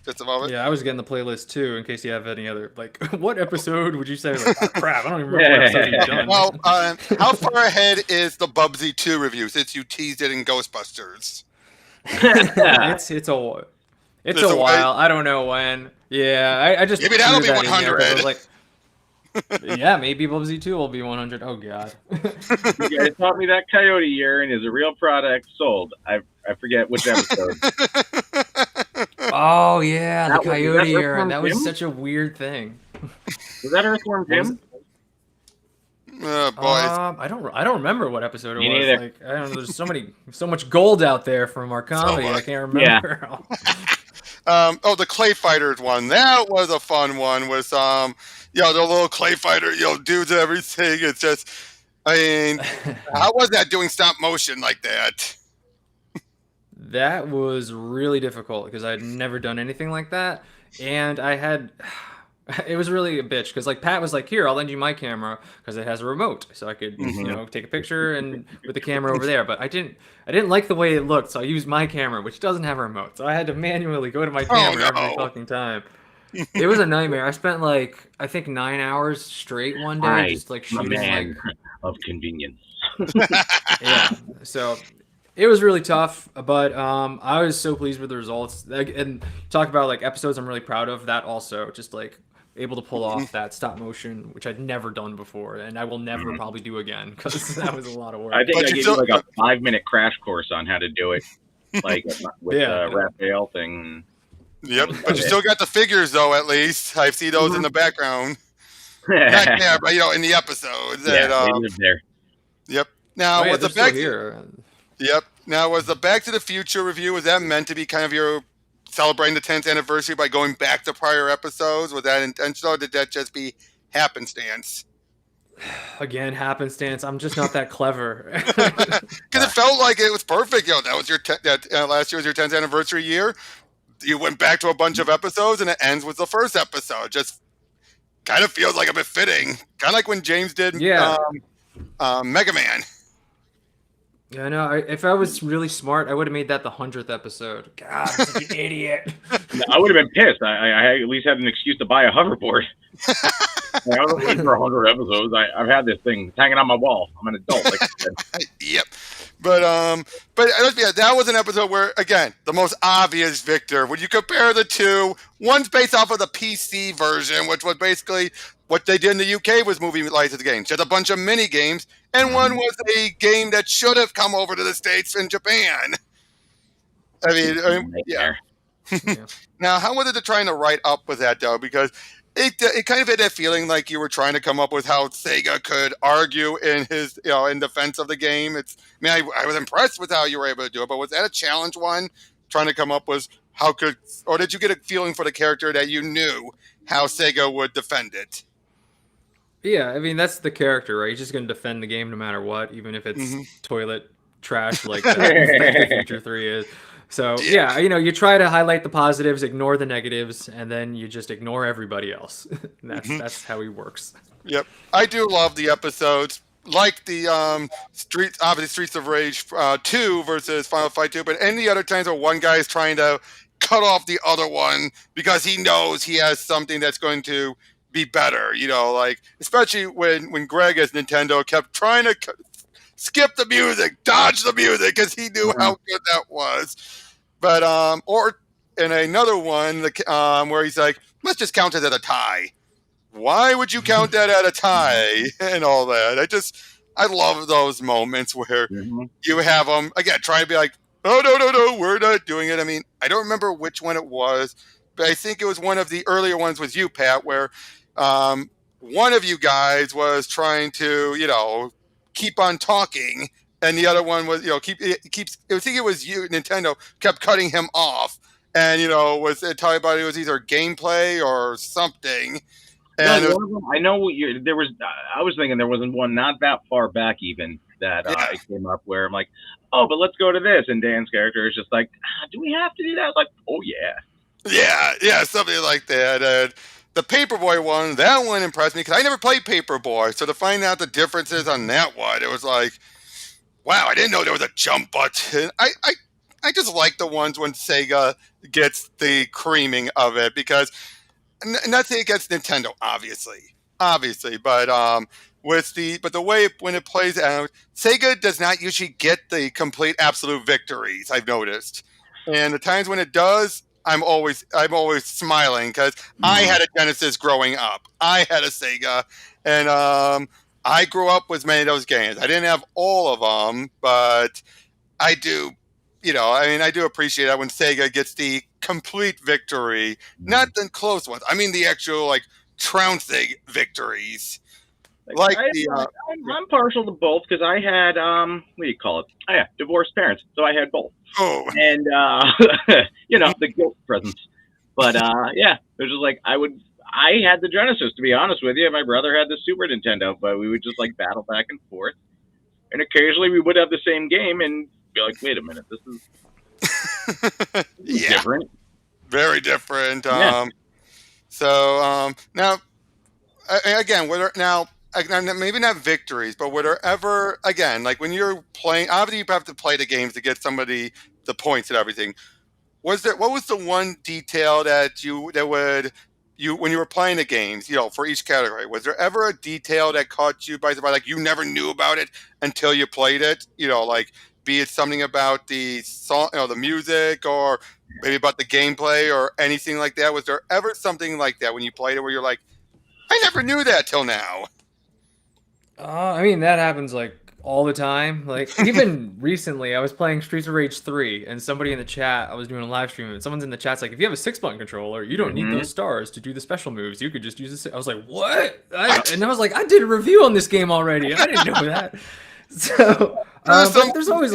Just a moment. Yeah, I was getting the playlist too, in case you have any other what episode would you say? Like, oh, crap, I don't even remember what episode you've done. Well, how far ahead is the Bubsy 2 review since you teased it in Ghostbusters? It's a while. I don't know when. Yeah, I just Maybe that'll threw be that in there 'cause I 100. was like, yeah, maybe Bubsy 2 will be 100. Oh god. You guys taught me that coyote urine is a real product sold. I forget which episode. Oh yeah, the Was coyote that urine. That was Jim? such a weird thing. Was that Earthworm Jim? Boys. I don't remember what episode it Me was. neither. Like I don't know. There's so much gold out there from our comedy. I much. can't remember. The Clay Fighters one. That was a fun one. Was the little Clay Fighter, dudes and everything. It's just, I mean, how was that doing stop motion like that? That was really difficult because I'd never done anything like that, and it was really a bitch because like Pat was like, "Here, I'll lend you my camera because it has a remote, so I could take a picture and with the camera over there." But I didn't like the way it looked, so I used my camera, which doesn't have a remote, so I had to manually go to my camera every fucking time. It was a nightmare. I spent I think 9 hours straight one day just shooting of convenience. yeah. So it was really tough, but I was so pleased with the results. And talk about episodes I'm really proud of. That also just able to pull off that stop motion, which I'd never done before, and I will never probably do again because that was a lot of work. I think I gave you a 5-minute crash course on how to do it, with the Raphael thing. Yep, but you still got the figures though. At least I see those in the background. Not there, but in the episodes. Yeah, they live there. Yep. Now was the back here? Yep. Now was the Back to the Future review? Was that meant to be kind of your celebrating the 10th anniversary by going back to prior episodes? Was that intentional, or did that just be happenstance? Again, happenstance. I'm just not that clever. Because it felt like it was perfect. That was your last year was your 10th anniversary year. You went back to a bunch of episodes, and it ends with the first episode. Just kind of feels like a bit fitting. Kind of like when James did Mega Man. Yeah, no. If I was really smart, I would have made that the 100th episode. God, I'm such an idiot. I would have been pissed. I at least had an excuse to buy a hoverboard. I was waiting for 100 episodes. I've had this thing hanging on my wall. I'm an adult. Like I said. Yep. But that was an episode where, again, the most obvious victor. When you compare the two, one's based off of the PC version, which was basically what they did in the UK was movie licensed games. Just a bunch of mini games, and one was a game that should have come over to the States and Japan. I mean yeah. Now, how was it trying to write up with that, though? Because it kind of had that feeling like you were trying to come up with how Sega could argue in his, in defense of the game. I was impressed with how you were able to do it, but was that a challenge one, trying to come up with or did you get a feeling for the character that you knew how Sega would defend it? Yeah, I mean, that's the character, right? He's just going to defend the game no matter what, even if it's toilet trash like Back to the Future 3 is. So, yeah, you try to highlight the positives, ignore the negatives, and then you just ignore everybody else. That's how he works. Yep. I do love the episodes, like the Streets of Rage 2 versus Final Fight 2, but any other times where one guy is trying to cut off the other one because he knows he has something that's going to be better, especially when Greg as Nintendo kept trying to skip the music, dodge the music, because he knew how good that was. But or in another one, where he's like, let's just count it at a tie. Why would you count that at a tie and all that? I love those moments where you have them again trying to be like, oh no, we're not doing it. I mean, I don't remember which one it was, but I think it was one of the earlier ones with you, Pat, where one of you guys was trying to keep on talking, and the other one was I think it was you, Nintendo, kept cutting him off, and was telling everybody it was either gameplay or something, And No, one of them, I know there was. I was thinking there wasn't one not that far back even that yeah, it came up where I'm like, oh, but let's go to this. And Dan's character is just like, do we have to do that? I was like, oh yeah. yeah, something like that. And the Paperboy one, that one impressed me because I never played Paperboy. So to find out the differences on that one, it was like, wow, I didn't know there was a jump button. I just like the ones when Sega gets the creaming of it because nothing against Nintendo, obviously, but the way when it plays out, Sega does not usually get the complete absolute victories. I've noticed, and the times when it does, I'm always smiling because I had a Genesis growing up. I had a Sega, and I grew up with many of those games. I didn't have all of them, but I do. I do appreciate that when Sega gets the complete victory, not the close ones. I mean the actual trouncing victories. Like I'm partial to both because I had what do you call it? Oh, yeah, divorced parents, so I had both. Oh, and the guilt presence. But yeah, it was just like I had the Genesis, to be honest with you. My brother had the Super Nintendo, but we would just battle back and forth. And occasionally we would have the same game and be like, wait a minute, this is different. Very different. Yeah. So now, again, maybe not victories, but were there ever, again, like when you're playing, obviously you have to play the games to get somebody the points and everything. What was the one detail when you were playing the games, for each category, was there ever a detail that caught you by surprise, like you never knew about it until you played it? Be it something about the song, the music, or maybe about the gameplay or anything like that. Was there ever something like that when you played it where you're like, I never knew that till now? I mean, that happens all the time. Like even recently, I was playing Streets of Rage 3, and somebody in the chat, I was doing a live stream, and someone's in the chat's like, if you have a 6-button controller, you don't need those stars to do the special moves. You could just use this. I was like, what? And I was like, I did a review on this game already. I didn't know that. So but there's always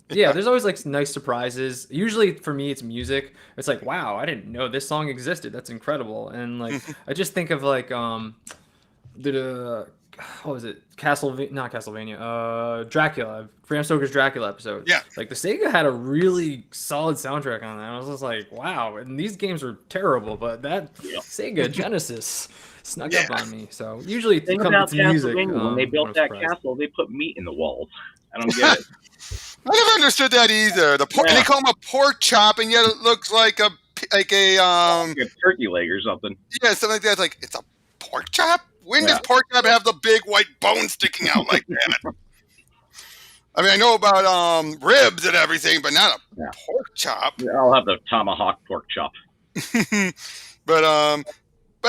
there's always nice surprises. Usually for me, it's music. It's like, wow, I didn't know this song existed. That's incredible. And I just think of what was it? Not Castlevania. Dracula. Bram Stoker's Dracula episode. Yeah. The Sega had a really solid soundtrack on that. I was just like, wow. And these games were terrible, but that Sega Genesis snuck up on me. So usually it comes to music. When they built that castle, they put meat in the walls. I don't get it. I never understood that either. And they call him a pork chop, and yet it looks like a turkey leg or something. Yeah, something like that. It's a pork chop. When does pork chop have the big white bone sticking out like that? I mean, I know about ribs and everything, but not a pork chop. Yeah, I'll have the tomahawk pork chop. But I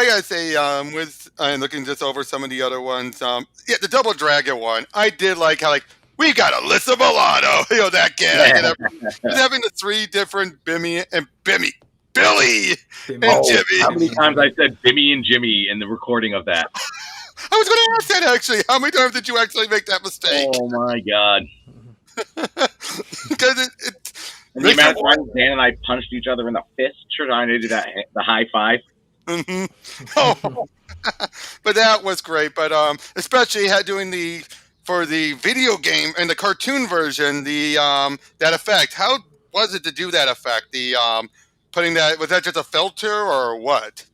gotta say, with looking just over some of the other ones, the Double Dragon one, I did like how we got Alyssa Milano, that gag, and having the 3 different Billy and Jimmy. How many times I said Bimmy and Jimmy in the recording of that? I was going to ask that actually. How many times did you actually make that mistake? Oh my god! Because and the amount of times Dan and I punched each other in the fist trying to do the high five. Mm-hmm. Oh, but that was great. But especially doing for the video game and the cartoon version, that effect. How was it to do that effect? Putting that, was that just a filter or what?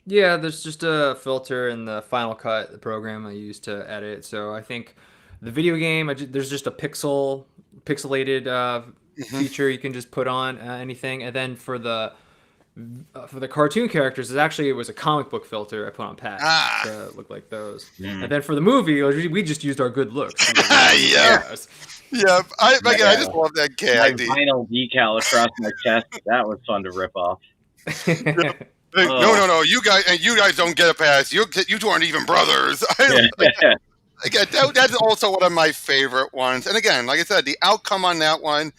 Yeah, there's just a filter in the Final Cut, the program I use to edit. So I think the video game, there's just a pixelated feature you can just put on anything, and then for the cartoon characters, it was a comic book filter I put on packs to look like those. And then for the movie, we just used our good looks. Yeah, I just love that gag. My vinyl decal across my chest. That was fun to rip off. No, you guys don't get a pass. You two aren't even brothers. That's also one of my favorite ones. And again, like I said, the outcome on that one,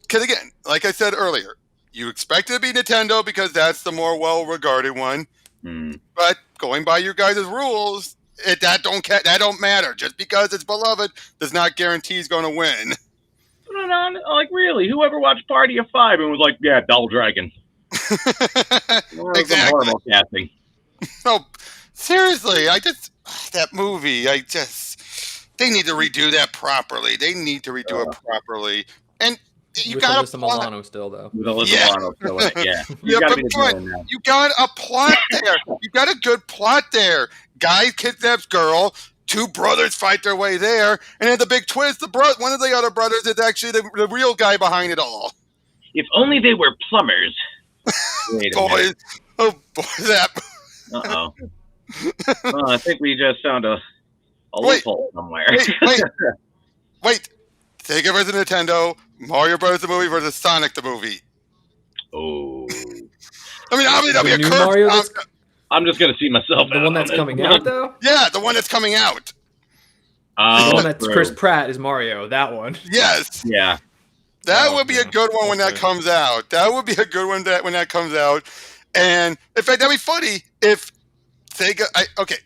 because again, like I said earlier, you expect it to be Nintendo because that's the more well-regarded one. But going by your guys' rules, that don't matter. Just because it's beloved does not guarantee he's going to win. Really, whoever watched Party of 5 and was like, yeah, Double Dragon. Exactly. Horrible casting. No, seriously, that movie. They need to redo that properly. They need to redo it properly. And you With got a Alyssa plot. Milano still, though. With Alyssa Yeah. Milano still in it, yeah. Yeah, He's got to but be the boy, villain now. you got a plot there. You got a good plot there. Guy kidnaps girl. Two brothers fight their way there, and then the big twist: one of the other brothers is actually the real guy behind it all. If only they were plumbers. Wait a minute. Boy, that. Uh-oh. Well, I think we just found a Wait, loophole somewhere. Wait. Sega versus Nintendo, Mario Bros. The movie versus Sonic the movie. Oh. I mean, obviously that'll be The a new curve. Mario I'm just going to see myself the out one that's on this coming one. out, though? Yeah, the one that's coming out. The Oh, one that's true. Chris Pratt is Mario, that one. Yes. Yeah. That Oh, would be a yeah. good one when that Okay. comes out. That would be a good one when that comes out. And in fact, that'd be funny if Sega. Okay,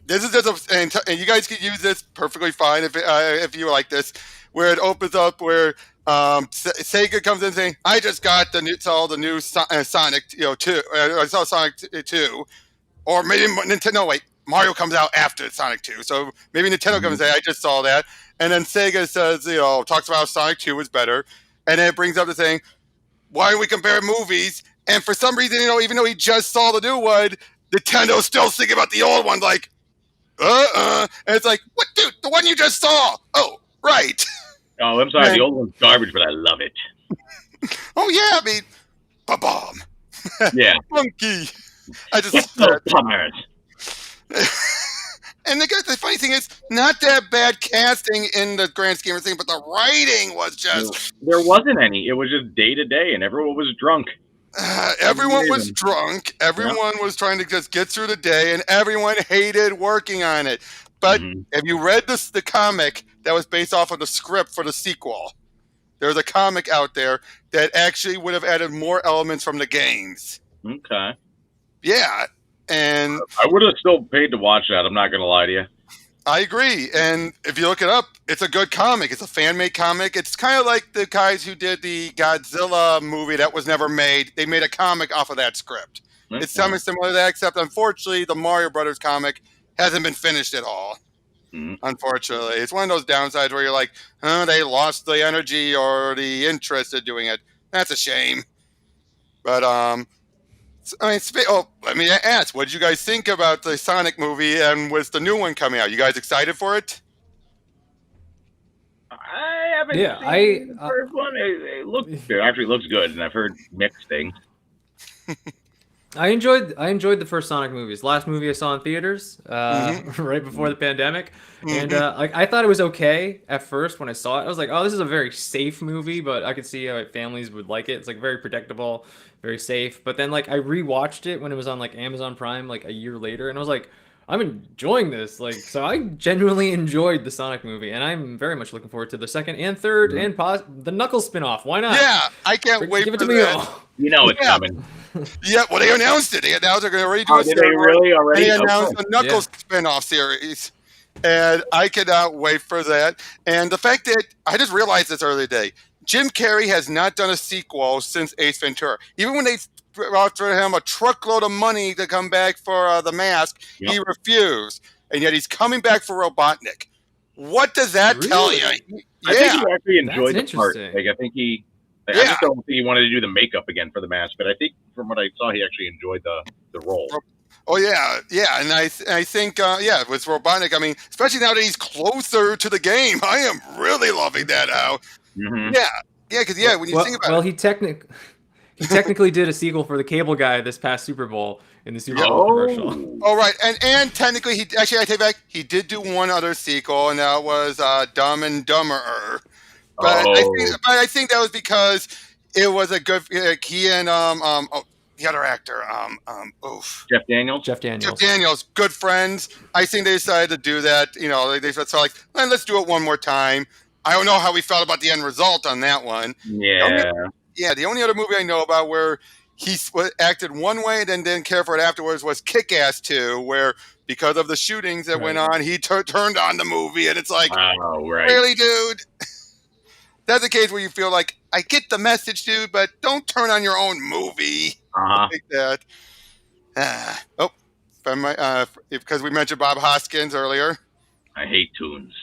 this is just and you guys can use this perfectly fine if you like this, where it opens up where Sega comes in saying, "I just got saw the new Sonic, 2. I saw Sonic 2, or maybe Nintendo. Wait, Mario comes out after Sonic 2, so maybe Nintendo comes and say, I just saw that, and then Sega says, talks about how Sonic 2 was better, and then it brings up the thing, why do we compare movies? And for some reason, even though he just saw the new one, Nintendo's still thinking about the old one, like, and it's like, what, dude? The one you just saw? Oh, right. Oh, I'm sorry. Man. The old one's garbage, but I love it. Oh yeah, I mean, ba-bomb, Yeah. monkey. I just Get those plumbers. And the funny thing is, not that bad casting in the grand scheme of things, but the writing was just. There wasn't any. It was just day to day, and everyone was drunk. Everyone was drunk. Everyone was trying to just get through the day, and everyone hated working on it. But have you read the comic that was based off of the script for the sequel? There's a comic out there that actually would have added more elements from the games. Okay. Yeah, and I would have still paid to watch that. I'm not going to lie to you. I agree. And if you look it up, it's a good comic. It's a fan-made comic. It's kind of like the guys who did the Godzilla movie that was never made. They made a comic off of that script. Okay. It's something similar to that, except unfortunately, the Mario Brothers comic hasn't been finished at all. Unfortunately, it's one of those downsides where you're like, they lost the energy or the interest in doing it. That's a shame. But let me ask, what did you guys think about the Sonic movie and with the new one coming out? You guys excited for it? I haven't seen the first one. It actually looks good, and I've heard mixed things. I enjoyed the first Sonic movies. Last movie I saw in theaters, right before the pandemic, and I thought it was okay at first when I saw it. I was like, oh, this is a very safe movie, but I could see how families would like it. It's like very predictable, very safe. But then I rewatched it when it was on Amazon Prime a year later, and I was like, I'm enjoying this. So I genuinely enjoyed the Sonic movie, and I'm very much looking forward to the second and third and the Knuckles spinoff. Why not? Yeah, I can't wait Give it for to me that. all. You know it's coming. Yeah, well, they announced it. They announced they're going to already do Did they really already? They announced the Knuckles spinoff series, and I cannot wait for that. And the fact that I just realized this earlier today, Jim Carrey has not done a sequel since Ace Ventura. Even when they offered him a truckload of money to come back for The Mask, he refused, and yet he's coming back for Robotnik. What does that tell you? I think he actually enjoyed That's the part. interesting. I think he. I just don't think he wanted to do the makeup again for the mask, but I think from what I saw, he actually enjoyed the role. Oh yeah, and I think with Robotnik, I mean, especially now that he's closer to the game, I am really loving that now. Mm-hmm. Because when you think about it, he technically did a sequel for the Cable Guy this past Super Bowl in the Super Bowl commercial. Oh right, and technically I take back, he did do one other sequel, and that was Dumb and Dumberer. But I think that was because it was a good he and the other actor Jeff Daniels. Jeff Daniels, good friends. I think they decided to do that. They said let's do it one more time. I don't know how we felt about the end result on that one. Yeah. The only other movie I know about where he acted one way and then didn't care for it afterwards was Kick-Ass 2, where because of the shootings that went on, he turned on the movie, and it's like, really, dude? That's the case where you feel like, I get the message, dude, but don't turn on your own movie like that. because we mentioned Bob Hoskins earlier. I hate tunes.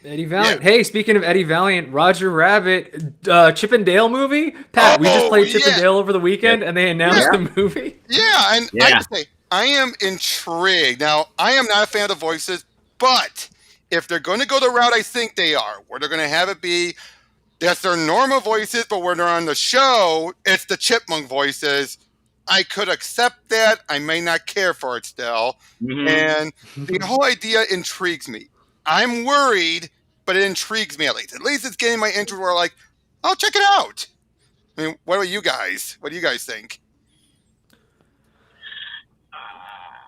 Eddie Valiant. Yeah. Hey, speaking of Eddie Valiant, Roger Rabbit, Chip and Dale movie. Pat, we just played Chip and Dale over the weekend, and they announced the movie. Yeah, and I have to say, I am intrigued. Now, I am not a fan of the voices, but if they're going to go the route I think they are, where they're going to have it be, that's their normal voices, but when they're on the show, it's the chipmunk voices. I could accept that. I may not care for it still. And the whole idea intrigues me. I'm worried, but it intrigues me at least. At least it's getting my interest where like, I'll check it out. I mean, what about you guys? What do you guys think?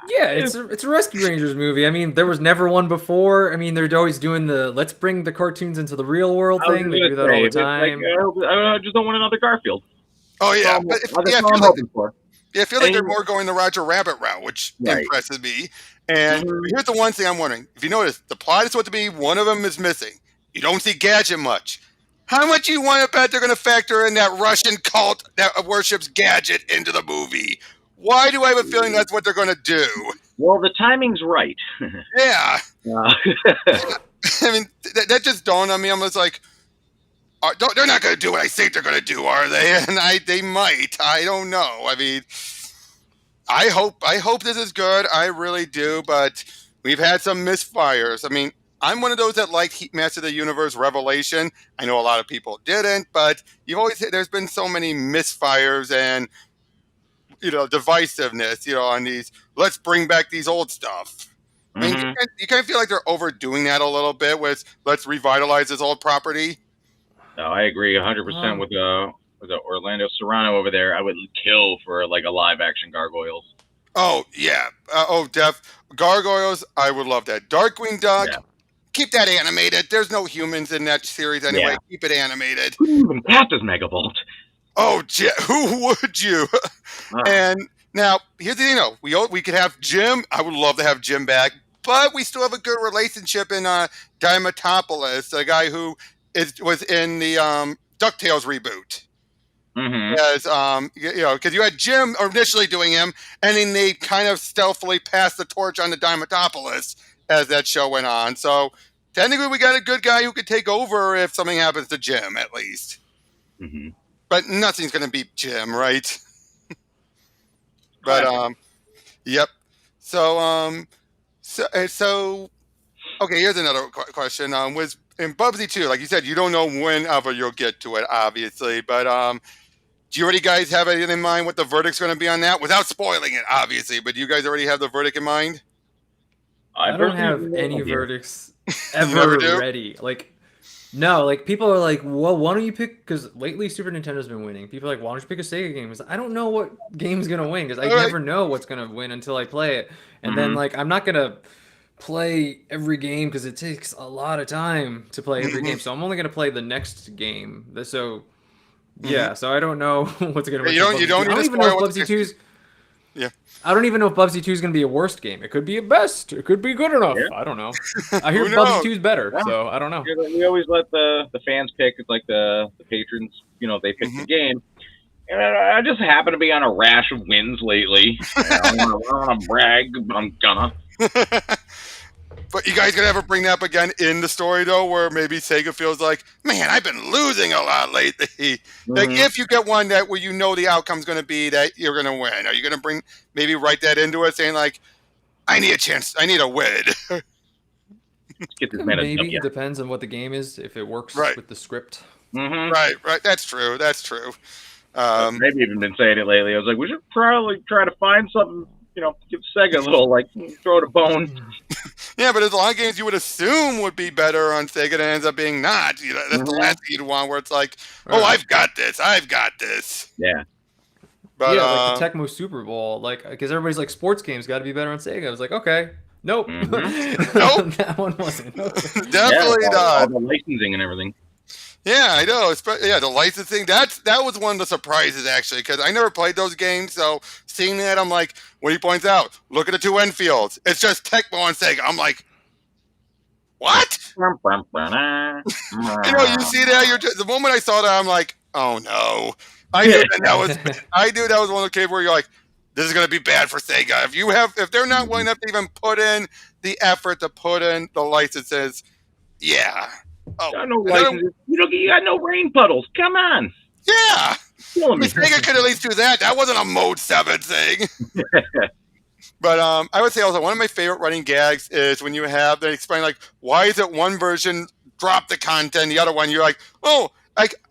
Yeah, it's a Rescue Rangers movie. I mean, there was never one before. I mean, they're always doing the let's bring the cartoons into the real world thing. They do that all the time. I just don't want another Garfield. Oh yeah, I feel like they're more going the Roger Rabbit route, which impresses me. And here's the one thing I'm wondering. If you notice, the plot is supposed to be one of them is missing. You don't see Gadget much. How much you want to bet they're going to factor in that Russian cult that worships Gadget into the movie? Why do I have a feeling that's what they're going to do? Well, the timing's right. Yeah. I mean, that just dawned on me. I'm just like, they're not going to do what I think they're going to do, are they? And they might. I don't know. I mean, I hope this is good. I really do. But we've had some misfires. I mean, I'm one of those that liked Master of the Universe Revelation. I know a lot of people didn't, but there's been so many misfires and divisiveness. On these. Let's bring back these old stuff. I mean, you kind of feel like they're overdoing that a little bit with let's revitalize this old property. No, I agree 100% with the Orlando Serrano over there. I would kill for like a live action Gargoyles. Oh yeah. Gargoyles. I would love that. Darkwing Duck. Yeah. Keep that animated. There's no humans in that series anyway. Yeah. Keep it animated. Who even cast as Megavolt? Oh, who would you? And now here's the thing. We could have Jim. I would love to have Jim back, but we still have a good relationship in Dimetopolis, the guy who was in the DuckTales reboot. Because you had Jim initially doing him, and then they kind of stealthily passed the torch on to Dimetopolis as that show went on. So technically, we got a good guy who could take over if something happens to Jim, at least. But nothing's going to beat Jim, right? But yep. So okay. Here's another question. Was in Bubsy 2, like you said, you don't know whenever you'll get to it, obviously. But do you already guys have anything in mind what the verdict's going to be on that? Without spoiling it, obviously. But do you guys already have the verdict in mind? I don't have any verdicts ever ready. No, people are like, well, why don't you pick? Because lately Super Nintendo's been winning. People are like, why don't you pick a Sega game? I don't know what game's gonna win because I never know what's gonna win until I play it. And then I'm not gonna play every game because it takes a lot of time to play every game. So I'm only gonna play the next game. So yeah, so I don't know what's gonna win. You don't even know if Bubsy 2's. Yeah. I don't even know if Bubsy 2 is going to be a worst game. It could be a best. It could be good enough. Yeah. I don't know. I hear Bubsy 2 is better, so I don't know. We always let the fans pick. It's like the patrons, they pick the game. And I just happen to be on a rash of wins lately. I don't want to brag, but I'm gonna. But you guys gonna ever bring that up again in the story though, where maybe Sega feels like, man, I've been losing a lot lately. Like if you get one that where the outcome's gonna be that you're gonna win, are you gonna write that into it, saying like, I need a chance, I need a win? Maybe it depends on what the game is, if it works with the script. Right. That's true. Maybe even been saying it lately. I was like, we should probably try to find something. Give Sega a little, throw it a bone. Yeah, but there's a lot of games you would assume would be better on Sega that ends up being not. That's the last thing you'd want, where it's like, oh, I've got this. Yeah. But, like the Tecmo Super Bowl, because everybody's like, sports games got to be better on Sega. I was like, okay. Nope. Nope. That one wasn't. Definitely not. All the licensing and everything. Yeah, I know. The licensing, that was one of the surprises, actually, because I never played those games, so seeing that, I'm like, when he points out, look at the two Enfields. It's just Tecmo and Sega. I'm like, what? You see that? The moment I saw that, I'm like, oh, no. I knew that was one of the cases where you're like, this is going to be bad for Sega. If they're not willing enough to even put in the effort to put in the licenses, yeah. Oh, got no licenses. You got no rain puddles. Come on. yeah. Killing me. Sega could at least do that. That wasn't a Mode 7 thing. But I would say also one of my favorite running gags is when they explain like, why is it one version drop the content, the other one you're like, oh,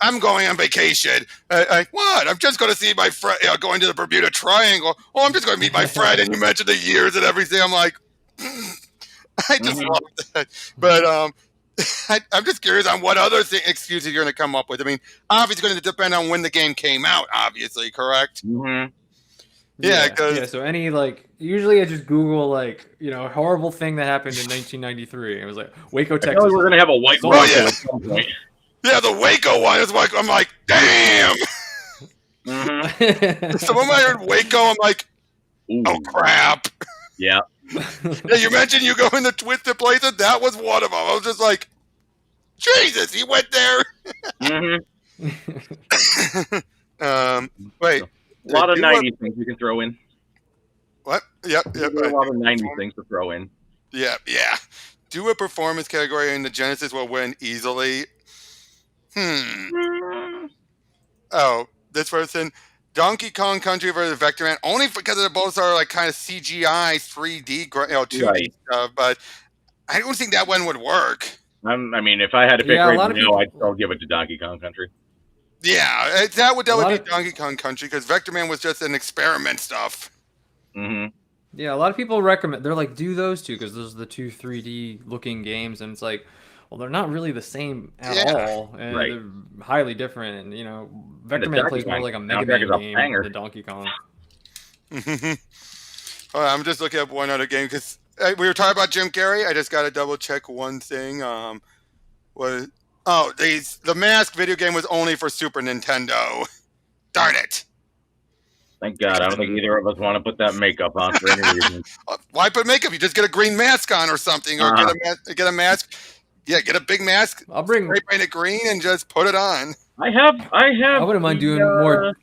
I'm going on vacation. What? I'm just going to see my friend going to the Bermuda Triangle. Oh, I'm just going to meet my friend. And you mentioned the years and everything. I'm like, I just love that. But I'm just curious on what other excuses you're going to come up with. I mean, obviously going to depend on when the game came out, obviously, correct? Mm-hmm. Yeah. So any usually I just Google horrible thing that happened in 1993. It was like Waco, Texas. I know we're gonna have a white one at some point. Yeah, the Waco one is like, I'm like, damn. Mm-hmm. So when I heard Waco, I'm like, oh crap. Yeah. Yeah, you mentioned you go into twisted places. That was one of them. I was just like, Jesus, he went there. Wait. A lot of 90s things you can throw in. What? Yep. A lot of 90s things to throw in. Yeah. Do a performance category in the Genesis will win easily. Oh, this person. Donkey Kong Country versus Vector Man, only because they both are like kind of CGI, 3D, 2D stuff, but I don't think that one would work. I mean, if I had to pick right now, I'd still give it to Donkey Kong Country. Yeah, that would be Donkey Kong Country because Vector Man was just an experiment stuff. Mm-hmm. Yeah, a lot of people recommend. They're like, do those two because those are the two 3D looking games, and it's like, well, they're not really the same at all, and they're highly different. And Vector Man plays more like a Mega Man game than Donkey Kong. I'm just looking up one other game because we were talking about Jim Carrey. I just got to double check one thing. The Mask video game was only for Super Nintendo. Darn it. Thank God. I don't think either of us want to put that makeup on for any reason. Why put makeup? You just get a green mask on or something, or get a mask. Yeah, get a big mask. I'll bring spray paint it green and just put it on. I wouldn't mind doing more.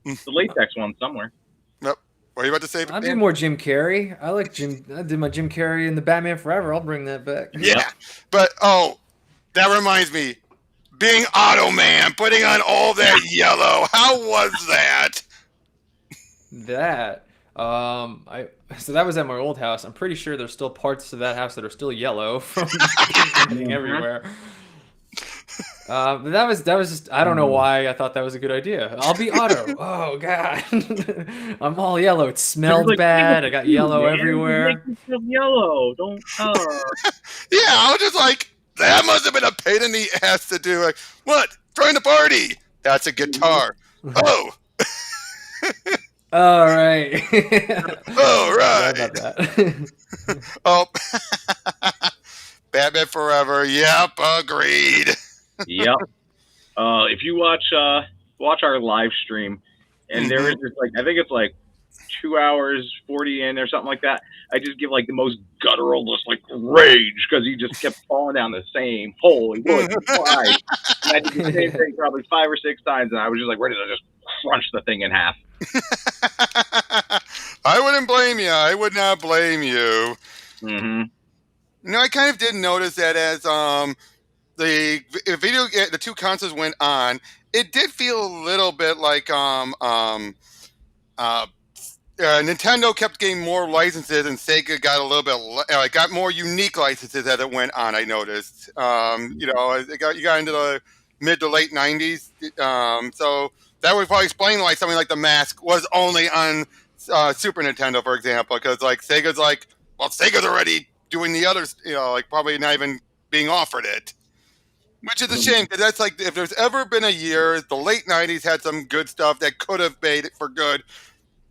The latex one somewhere. Nope. What are you about to say? I'll do more Jim Carrey. I did my Jim Carrey in the Batman Forever. I'll bring that back. Yeah, but that reminds me, being Auto Man, putting on all that yellow. How was that? So that was at my old house. I'm pretty sure there's still parts of that house that are still yellow from being everywhere. But that was just, I don't know why I thought that was a good idea. I'll be Otto. Oh God, I'm all yellow. It smelled bad. I got yellow everywhere. Yellow, don't. Yeah, I was just like, that must have been a pain in the ass to do. Like, what? Trying to party? That's a guitar. Oh. All right. All right. About that. Oh. Batman Forever. Yep, agreed. Yep. If you watch our live stream, and there is just I think it's 2 hours 40 in or something like that. I just give the most guttural, just rage because he just kept falling down the same hole. He would twice. And I did the same thing probably 5 or 6 times, and I was just ready to just crunch the thing in half. I wouldn't blame you. I would not blame you. Mm-hmm. I kind of did notice that as the two consoles went on, it did feel a little bit like Nintendo kept getting more licenses, and Sega got a little bit got more unique licenses as it went on. I noticed. You got into the mid to late '90s, so that would probably explain why something like The Mask was only on Super Nintendo, for example, because Sega's Sega's already doing the others, probably not even being offered it. Which is a shame, because that's if there's ever been a year, the late 90s had some good stuff that could have made it for good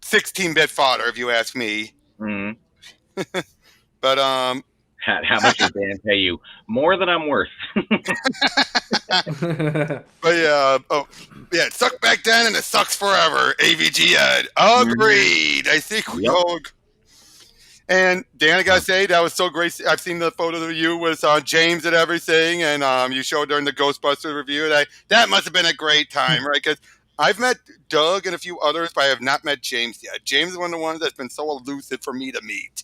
16-bit fodder, if you ask me. Mm-hmm. But, how much did Dan pay you? More than I'm worth. But yeah, it sucked back then and it sucks forever. AVG Ed. Agreed. I think we all... And Dan, I gotta say, that was so great. I've seen the photo of you with James and everything, and you showed during the Ghostbusters review. That must have been a great time, right? Because I've met Doug and a few others, but I have not met James yet. James is one of the ones that's been so elusive for me to meet.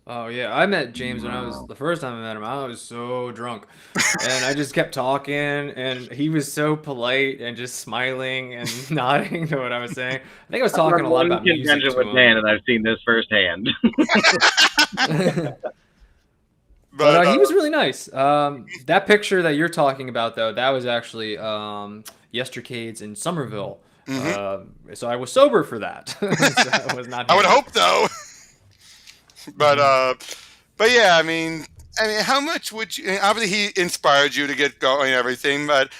Oh yeah, I met James when I was the first time I met him. I was so drunk, and I just kept talking, and he was so polite and just smiling and nodding to what I was saying. I think I was I've talking run a lot one about music convention to with him. Dan, and I've seen this firsthand. But he was really nice. That picture that you're talking about, though, that was actually Yestercades in Somerville. So I was sober for that. So I was not. I would hammered. hope so. But yeah, I mean, how much would you? Obviously, he inspired you to get going and everything. But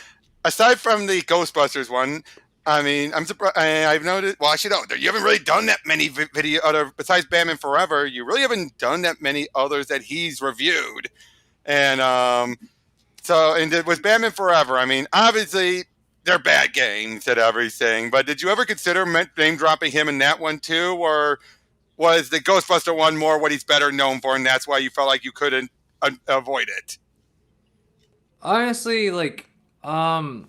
aside from the Ghostbusters one, I mean, I'm surprised. I've noticed. Well, actually, no, you haven't really done that many video other besides Batman Forever. You really haven't done that many others that he's reviewed. And with Batman Forever, I mean, obviously they're bad games and everything. But did you ever consider name dropping him in that one too, or was the Ghostbuster one more what he's better known for, and that's why you felt like you couldn't avoid it? Honestly, like, I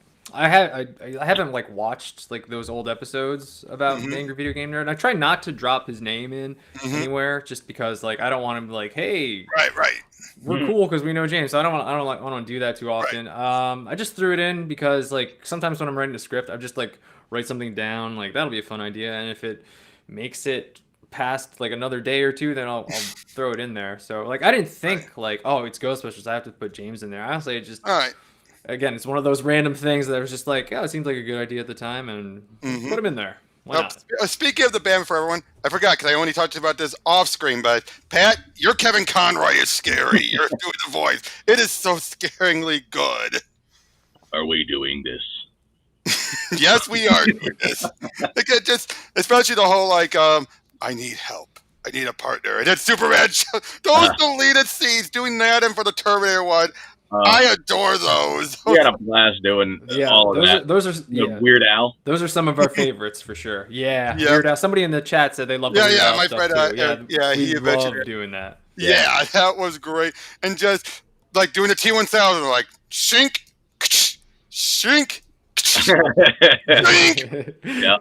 haven't like watched like those old episodes about the Angry Video Game Nerd. And I try not to drop his name in anywhere, just because like I don't want him to like, hey, Right. we're cool because we know James. So I don't want to do that too often. Right. I just threw it in because like sometimes when I'm writing a script, I just like write something down. Like that'll be a fun idea, and if it makes it past like another day or two, then I'll throw it in there. So like I didn't think like, oh, it's Ghostbusters, I have to put James in there. Honestly, it just All right. again, it's one of those random things that was just like, oh, it seems like a good idea at the time, and put him in there. Why not? Speaking of the Batman for Everyone, I forgot because I only talked about this off screen. But Pat, your Kevin Conroy is scary. You're doing the voice. It is so scaringly good. Are we doing this? Yes, we are doing this. Like, just especially the whole like, I need help. I need a partner. And then Superman, those deleted scenes doing that, and for the Terminator one, I adore those. We had a blast doing all of that. Those are Weird Al. Those are some of our favorites for sure. Yeah, Yep. Weird Al. Somebody in the chat said they love the Weird Al my stuff friend, too. he love mentioned doing that. Yeah, that was great. And just like doing the T1000, like shink, shink, shink. Yeah.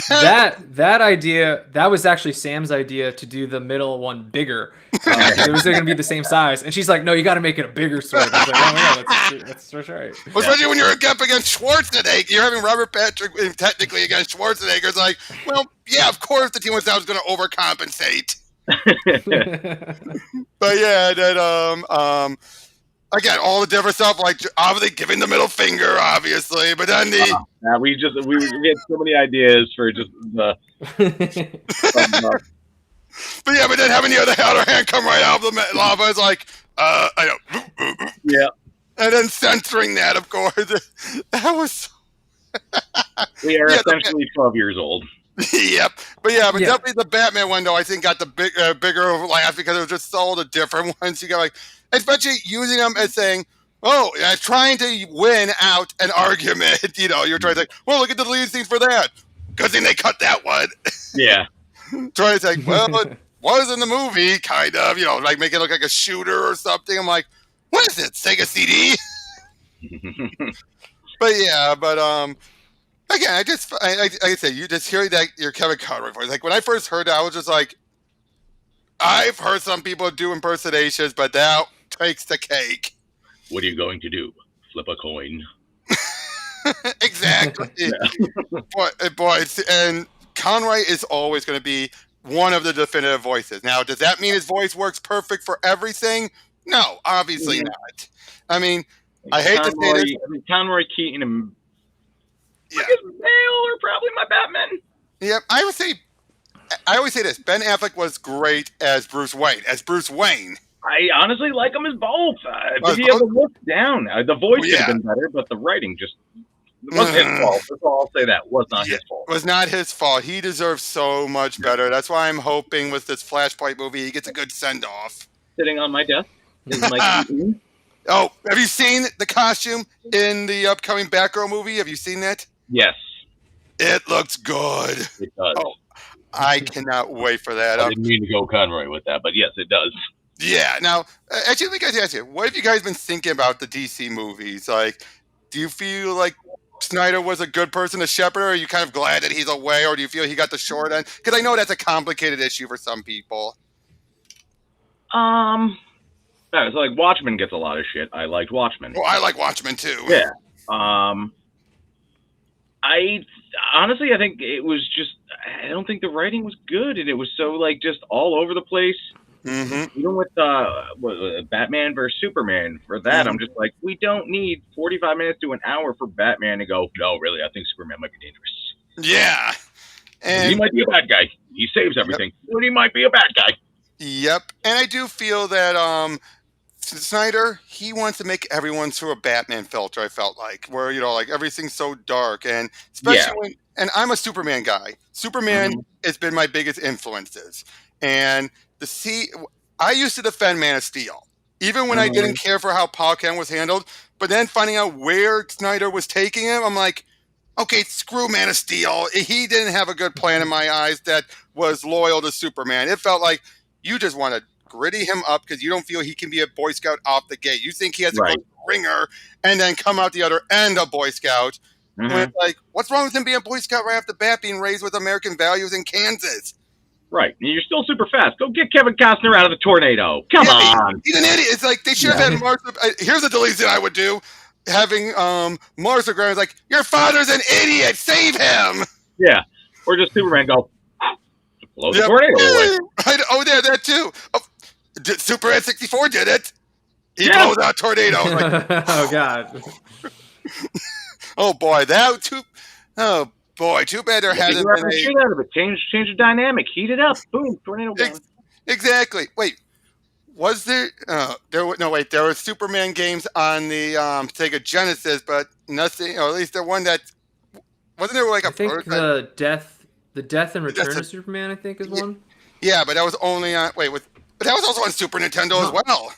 That idea, that was actually Sam's idea to do the middle one bigger. It was going to be the same size, and she's like, "No, you got to make it a bigger sword." I was like, "Oh yeah, that's right." Well, especially when you're up against Schwarzenegger, you're having Robert Patrick technically against Schwarzenegger. It's like, well, yeah, of course the T1000 is going to overcompensate. But yeah, then again, all the different stuff, like obviously giving the middle finger, obviously, but then we had so many ideas for just the. But yeah, but then having the other hand come right out of the lava is like, I know. Yeah. And then censoring that, of course. That was. We are essentially 12 years old. Yep. But definitely the Batman one, though, I think got the bigger laugh because it was just all the different ones. You got like, especially using them as saying, oh, trying to win out an argument. You know, you're trying to say, well, look at the lead scenes for that. Because then they cut that one. Yeah. Trying to say, well, it was in the movie, kind of, you know, like make it look like a shooter or something. I'm like, what is it, Sega CD? Again, I say, you just hearing that your Kevin Conroy voice. Like when I first heard that, I was just like, I've heard some people do impersonations, but that takes the cake. What are you going to do? Flip a coin? Exactly. Boy, and Conroy is always going to be one of the definitive voices. Now, does that mean his voice works perfect for everything? No, obviously not. I mean, I hate to say this. Conroy Keaton and Bale are probably my Batman. Yep, I always say this. Ben Affleck was great as Bruce Wayne. I honestly like him as both. Did he have a look down? The voice could have been better, but the writing just wasn't his fault. That's all I'll say. That was not his fault. It was not his fault. He deserves so much better. That's why I'm hoping with this Flashpoint movie he gets a good send-off. Sitting on my desk is my Keaton. Oh, have you seen the costume in the upcoming Batgirl movie? Have you seen that? Yes. It looks good. It does. Oh, I cannot wait for that. I didn't mean to go Conroy with that, but yes, it does. Yeah. Now, actually, let me guys ask you, what have you guys been thinking about the DC movies? Like, do you feel like Snyder was a good person to shepherd, or are you kind of glad that he's away, or do you feel he got the short end? Because I know that's a complicated issue for some people. So like Watchmen gets a lot of shit. I liked Watchmen. Well, I like Watchmen too. Yeah. I honestly, I think it was just. I don't think the writing was good, and it was so like just all over the place. Mm-hmm. Even with Batman versus Superman, for that, I'm just like, we don't need 45 minutes to an hour for Batman to go, no, really, I think Superman might be dangerous. Yeah. And he might be a bad guy. He saves everything. But he might be a bad guy. Yep. And I do feel that Snyder, he wants to make everyone through a Batman filter, I felt like, where, like everything's so dark. And especially and I'm a Superman guy. Superman has been my biggest influences. And I used to defend Man of Steel, even when I didn't care for how Paul Kent was handled. But then finding out where Snyder was taking him, I'm like, okay, screw Man of Steel. He didn't have a good plan in my eyes that was loyal to Superman. It felt like you just want to gritty him up because you don't feel he can be a Boy Scout off the gate. You think he has to go to the ringer and then come out the other end a Boy Scout. And it's like, what's wrong with him being a Boy Scout right off the bat, being raised with American values in Kansas? Right. And you're still super fast. Go get Kevin Costner out of the tornado. Come on. He's an idiot. It's like they should have had Martha. Here's a deletion I would do. Having Martha Graham is like, your father's an idiot. Save him. Yeah. Or just Superman go, blow the tornado away. That too. Superman 64 did it. He blows out tornado. Like, oh, God. Oh, boy. Too bad there hasn't been shit out of it. Change the dynamic. Heat it up. Boom. Tornado gone. Exactly. Wait. Was there? There were Superman games on the Sega Genesis, but nothing. Or at least the one that wasn't there like I think the death and Return of Superman. I think is one. Yeah, but that was only on. But that was also on Super Nintendo as well.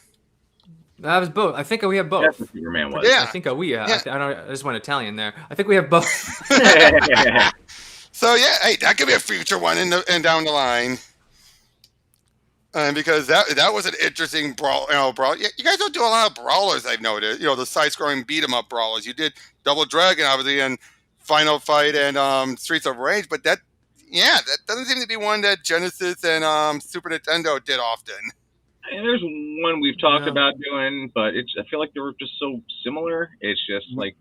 That was both. I think we have both. That's what Superman was. Yeah. I think we. I just went Italian there. I think we have both. So hey, that could be a future one and down the line. Because that was an interesting brawl. You guys don't do a lot of brawlers, I've noticed. The side-scrolling beat-em-up brawlers. You did Double Dragon, obviously, and Final Fight and Streets of Rage, but that doesn't seem to be one that Genesis and Super Nintendo did often. There's one we've talked about doing, but I feel like they were just so similar. It's just like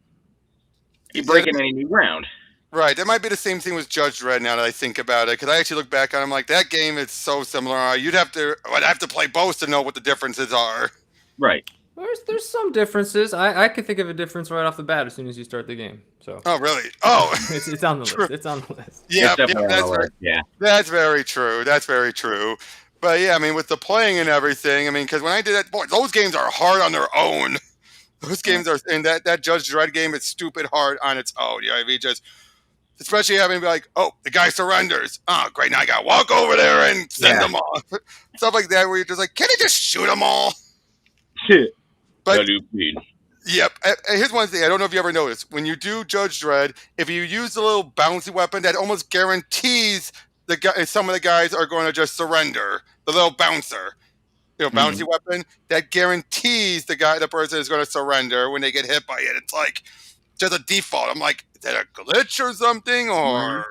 you're breaking any new ground. Right, that might be the same thing with Judge Dredd now that I think about it, because I actually look back on it, I'm like, that game is so similar. I'd have to play both to know what the differences are. Right. There's some differences. I could think of a difference right off the bat as soon as you start the game. So. Oh, really? Oh. it's on the list. It's on the list. Yeah, that's very true. That's very true. But yeah, I mean, with the playing and everything, I mean, because when I did that, boy, those games are hard on their own. Those games are, and that Judge Dredd game is stupid hard on its own. I mean, especially having to be like, oh, the guy surrenders. Oh, great. Now I got to walk over there and send them off. Stuff like that where you're just like, can I just shoot them all? But, yep. Here's one thing. I don't know if you ever noticed. When you do Judge Dredd, if you use the little bouncy weapon, that almost guarantees some of the guys are going to just surrender. The little bouncer. Bouncy weapon, that guarantees the person is going to surrender when they get hit by it. It's like just a default. I'm like, is that a glitch or something? Or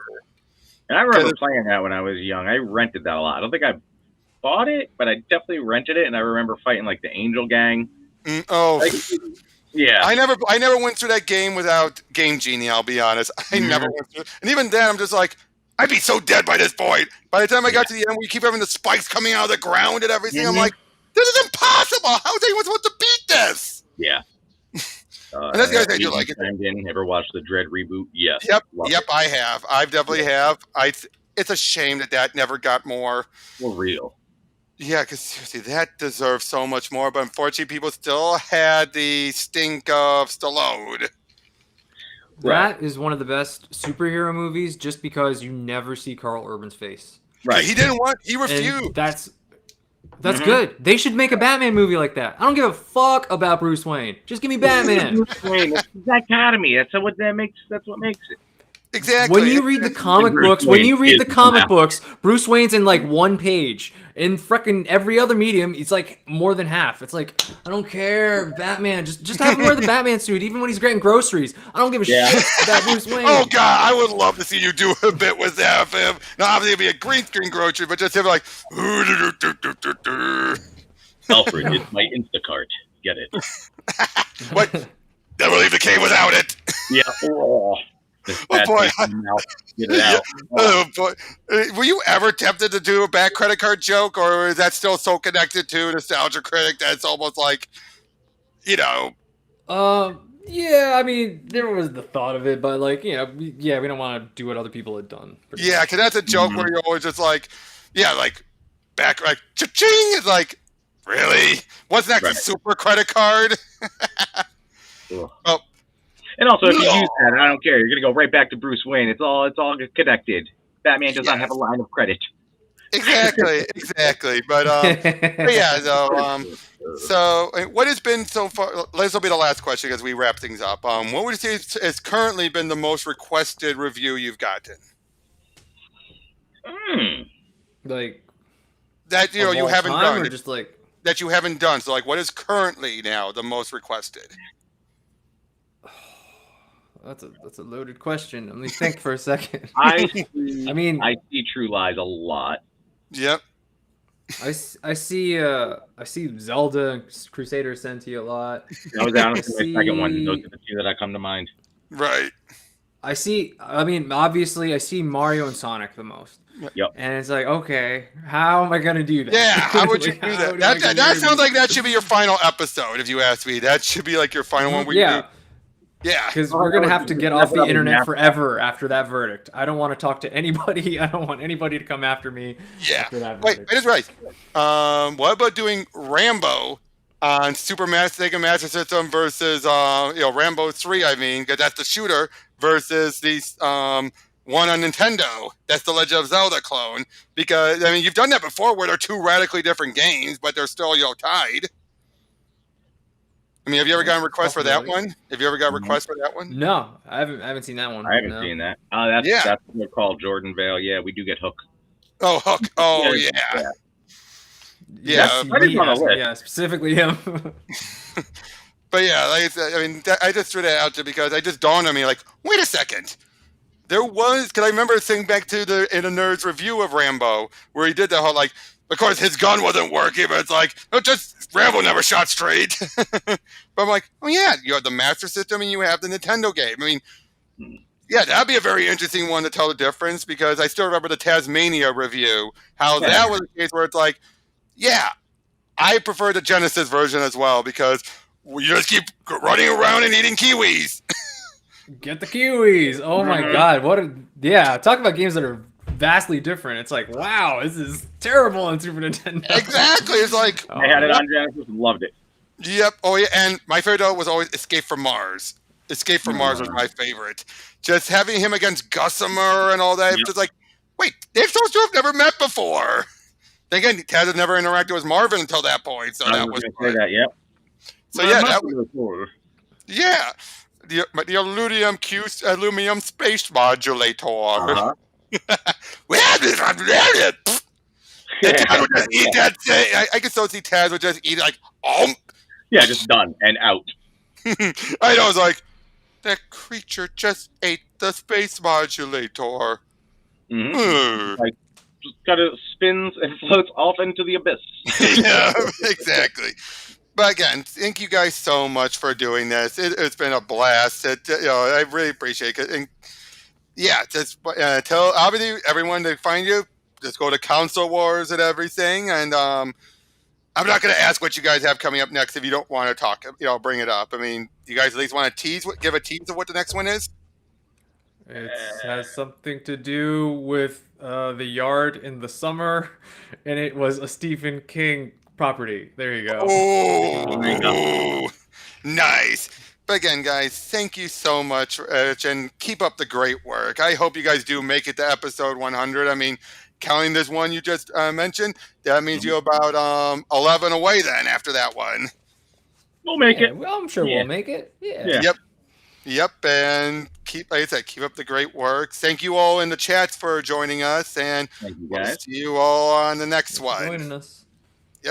and I remember playing that when I was young. I rented that a lot. I don't think I bought it, but I definitely rented it. And I remember fighting like the Angel Gang. Yeah. I never went through that game without Game Genie. I'll be honest. I never went through it. And even then, I'm just like, I'd be so dead by this point. By the time I got to the end, we keep having the spikes coming out of the ground and everything. I'm like, this is impossible. How is anyone supposed to beat this? Yeah. And that's the other thing you like it. Ever watched the Dread reboot? Yes. Yep. I have. I definitely have. It's a shame that never got more. More real. Yeah, because seriously, that deserves so much more. But unfortunately, people still had the stink of Stallone. That is one of the best superhero movies just because you never see Carl Urban's face. Right. He refused. And that's good. They should make a Batman movie like that. I don't give a fuck about Bruce Wayne. Just give me Batman. Bruce Wayne. It's dichotomy. That's what makes it. Exactly. When you read the comic books, Bruce Wayne's in like one page. In freaking every other medium, it's like more than half. It's like, I don't care, Batman. Just have him wear the Batman suit, even when he's getting groceries. I don't give a shit about Bruce Wayne. Oh God, I would love to see you do a bit with that of him. Now obviously it'd be a green screen grocery, but just him like Alfred, it's my Instacart. Get it? what? Never leave the cave without it. Yeah. Oh, boy. Get it out. Oh boy. Were you ever tempted to do a bad credit card joke, or is that still so connected to Nostalgia Critic that it's almost like, you know? Yeah, I mean, there was the thought of it, but like, you know, we don't want to do what other people had done. Yeah, because that's a joke where you're always just like, like back, like cha-ching. It's like, really? What's next? A super credit card? Oh. And also, if you use that, I don't care. You're gonna go right back to Bruce Wayne. It's all connected. Batman does not have a line of credit. Exactly. But yeah. So what has been so far? This will be the last question as we wrap things up. What would you say has currently been the most requested review you've gotten? Like that you haven't done, or just like that you haven't done. So like, what is currently now the most requested? That's a loaded question. Let me think for a second. I see True Lies a lot. Yep. I see Zelda and Crusader Ascension a lot. That was honestly my second one. Those are the two that come to mind. Right. Obviously I see Mario and Sonic the most. Yep. And it's like, okay, how am I gonna do that? Yeah, how would you do that? That sounds like that should be your final episode, if you ask me. That should be like your final one where you do. Yeah, because we're gonna have to get off the internet forever after that verdict. I don't want to talk to anybody. I don't want anybody to come after me. Yeah. After that Wait, verdict. it is right. What about doing Rambo on Sega Master System versus Rambo 3? I mean, because that's the shooter versus the one on Nintendo. That's the Legend of Zelda clone. Because I mean, you've done that before, where they're two radically different games, but they're still tied. I mean, have you ever gotten requests for that one? Have you ever got requests for that one? No, I haven't seen that one. I haven't seen that. That's what we call Jordan Vale. Yeah, we do get Hook. Oh, Hook. Oh, yeah. Yeah, specifically him. But yeah, like I said, I mean, I just threw that out there because it just dawned on me, like, wait a second. There was, because I remember saying back to in a Nerd's review of Rambo, where he did that whole, like, of course, his gun wasn't working, but it's like, Rambo never shot straight. But I'm like, oh yeah, you have the Master System and you have the Nintendo game. I mean, yeah, that'd be a very interesting one to tell the difference, because I still remember the Tasmania review, how that was a case where it's like, yeah, I prefer the Genesis version as well, because you just keep running around and eating kiwis. Get the kiwis. Oh my God. Talk about games that are vastly different. It's like, wow, this is terrible on Super Nintendo. Exactly. It's like I had it on Genesis and loved it. Yep. Oh yeah. And my favorite though was always Escape from Mars. Escape from Mars was my favorite. Just having him against Gossamer and all that. Yep. Just like, wait, they're supposed to have never met before. Then again, Taz had never interacted with Marvin until that point, so that was say that. Yep. So that was the aluminum space modulator. Uh-huh. Taz would just eat that. I could still see Taz would just eat it like, yeah, just done and out. I know, I was like, that creature just ate the space modulator. Like, just kind of spins and floats off into the abyss. Yeah, exactly. But again, thank you guys so much for doing this. It's been a blast. I really appreciate it. And yeah, just tell obviously everyone to find you. Just go to Console Wars and everything. And I'm not going to ask what you guys have coming up next if you don't want to talk. Bring it up. I mean, you guys at least want to give a tease of what the next one is? It has something to do with the yard in the summer, and it was a Stephen King property. There you go. Oh, nice. But again, guys, thank you so much, and keep up the great work. I hope you guys do make it to episode 100. I mean, counting this one you just mentioned, that means you're about 11 away then after that one. We'll make it. Well, I'm sure we'll make it. Yeah. Yep. And keep, like I said, keep up the great work. Thank you all in the chats for joining us, and Thank you, we'll guys. see you all on the next Thanks for one. joining us.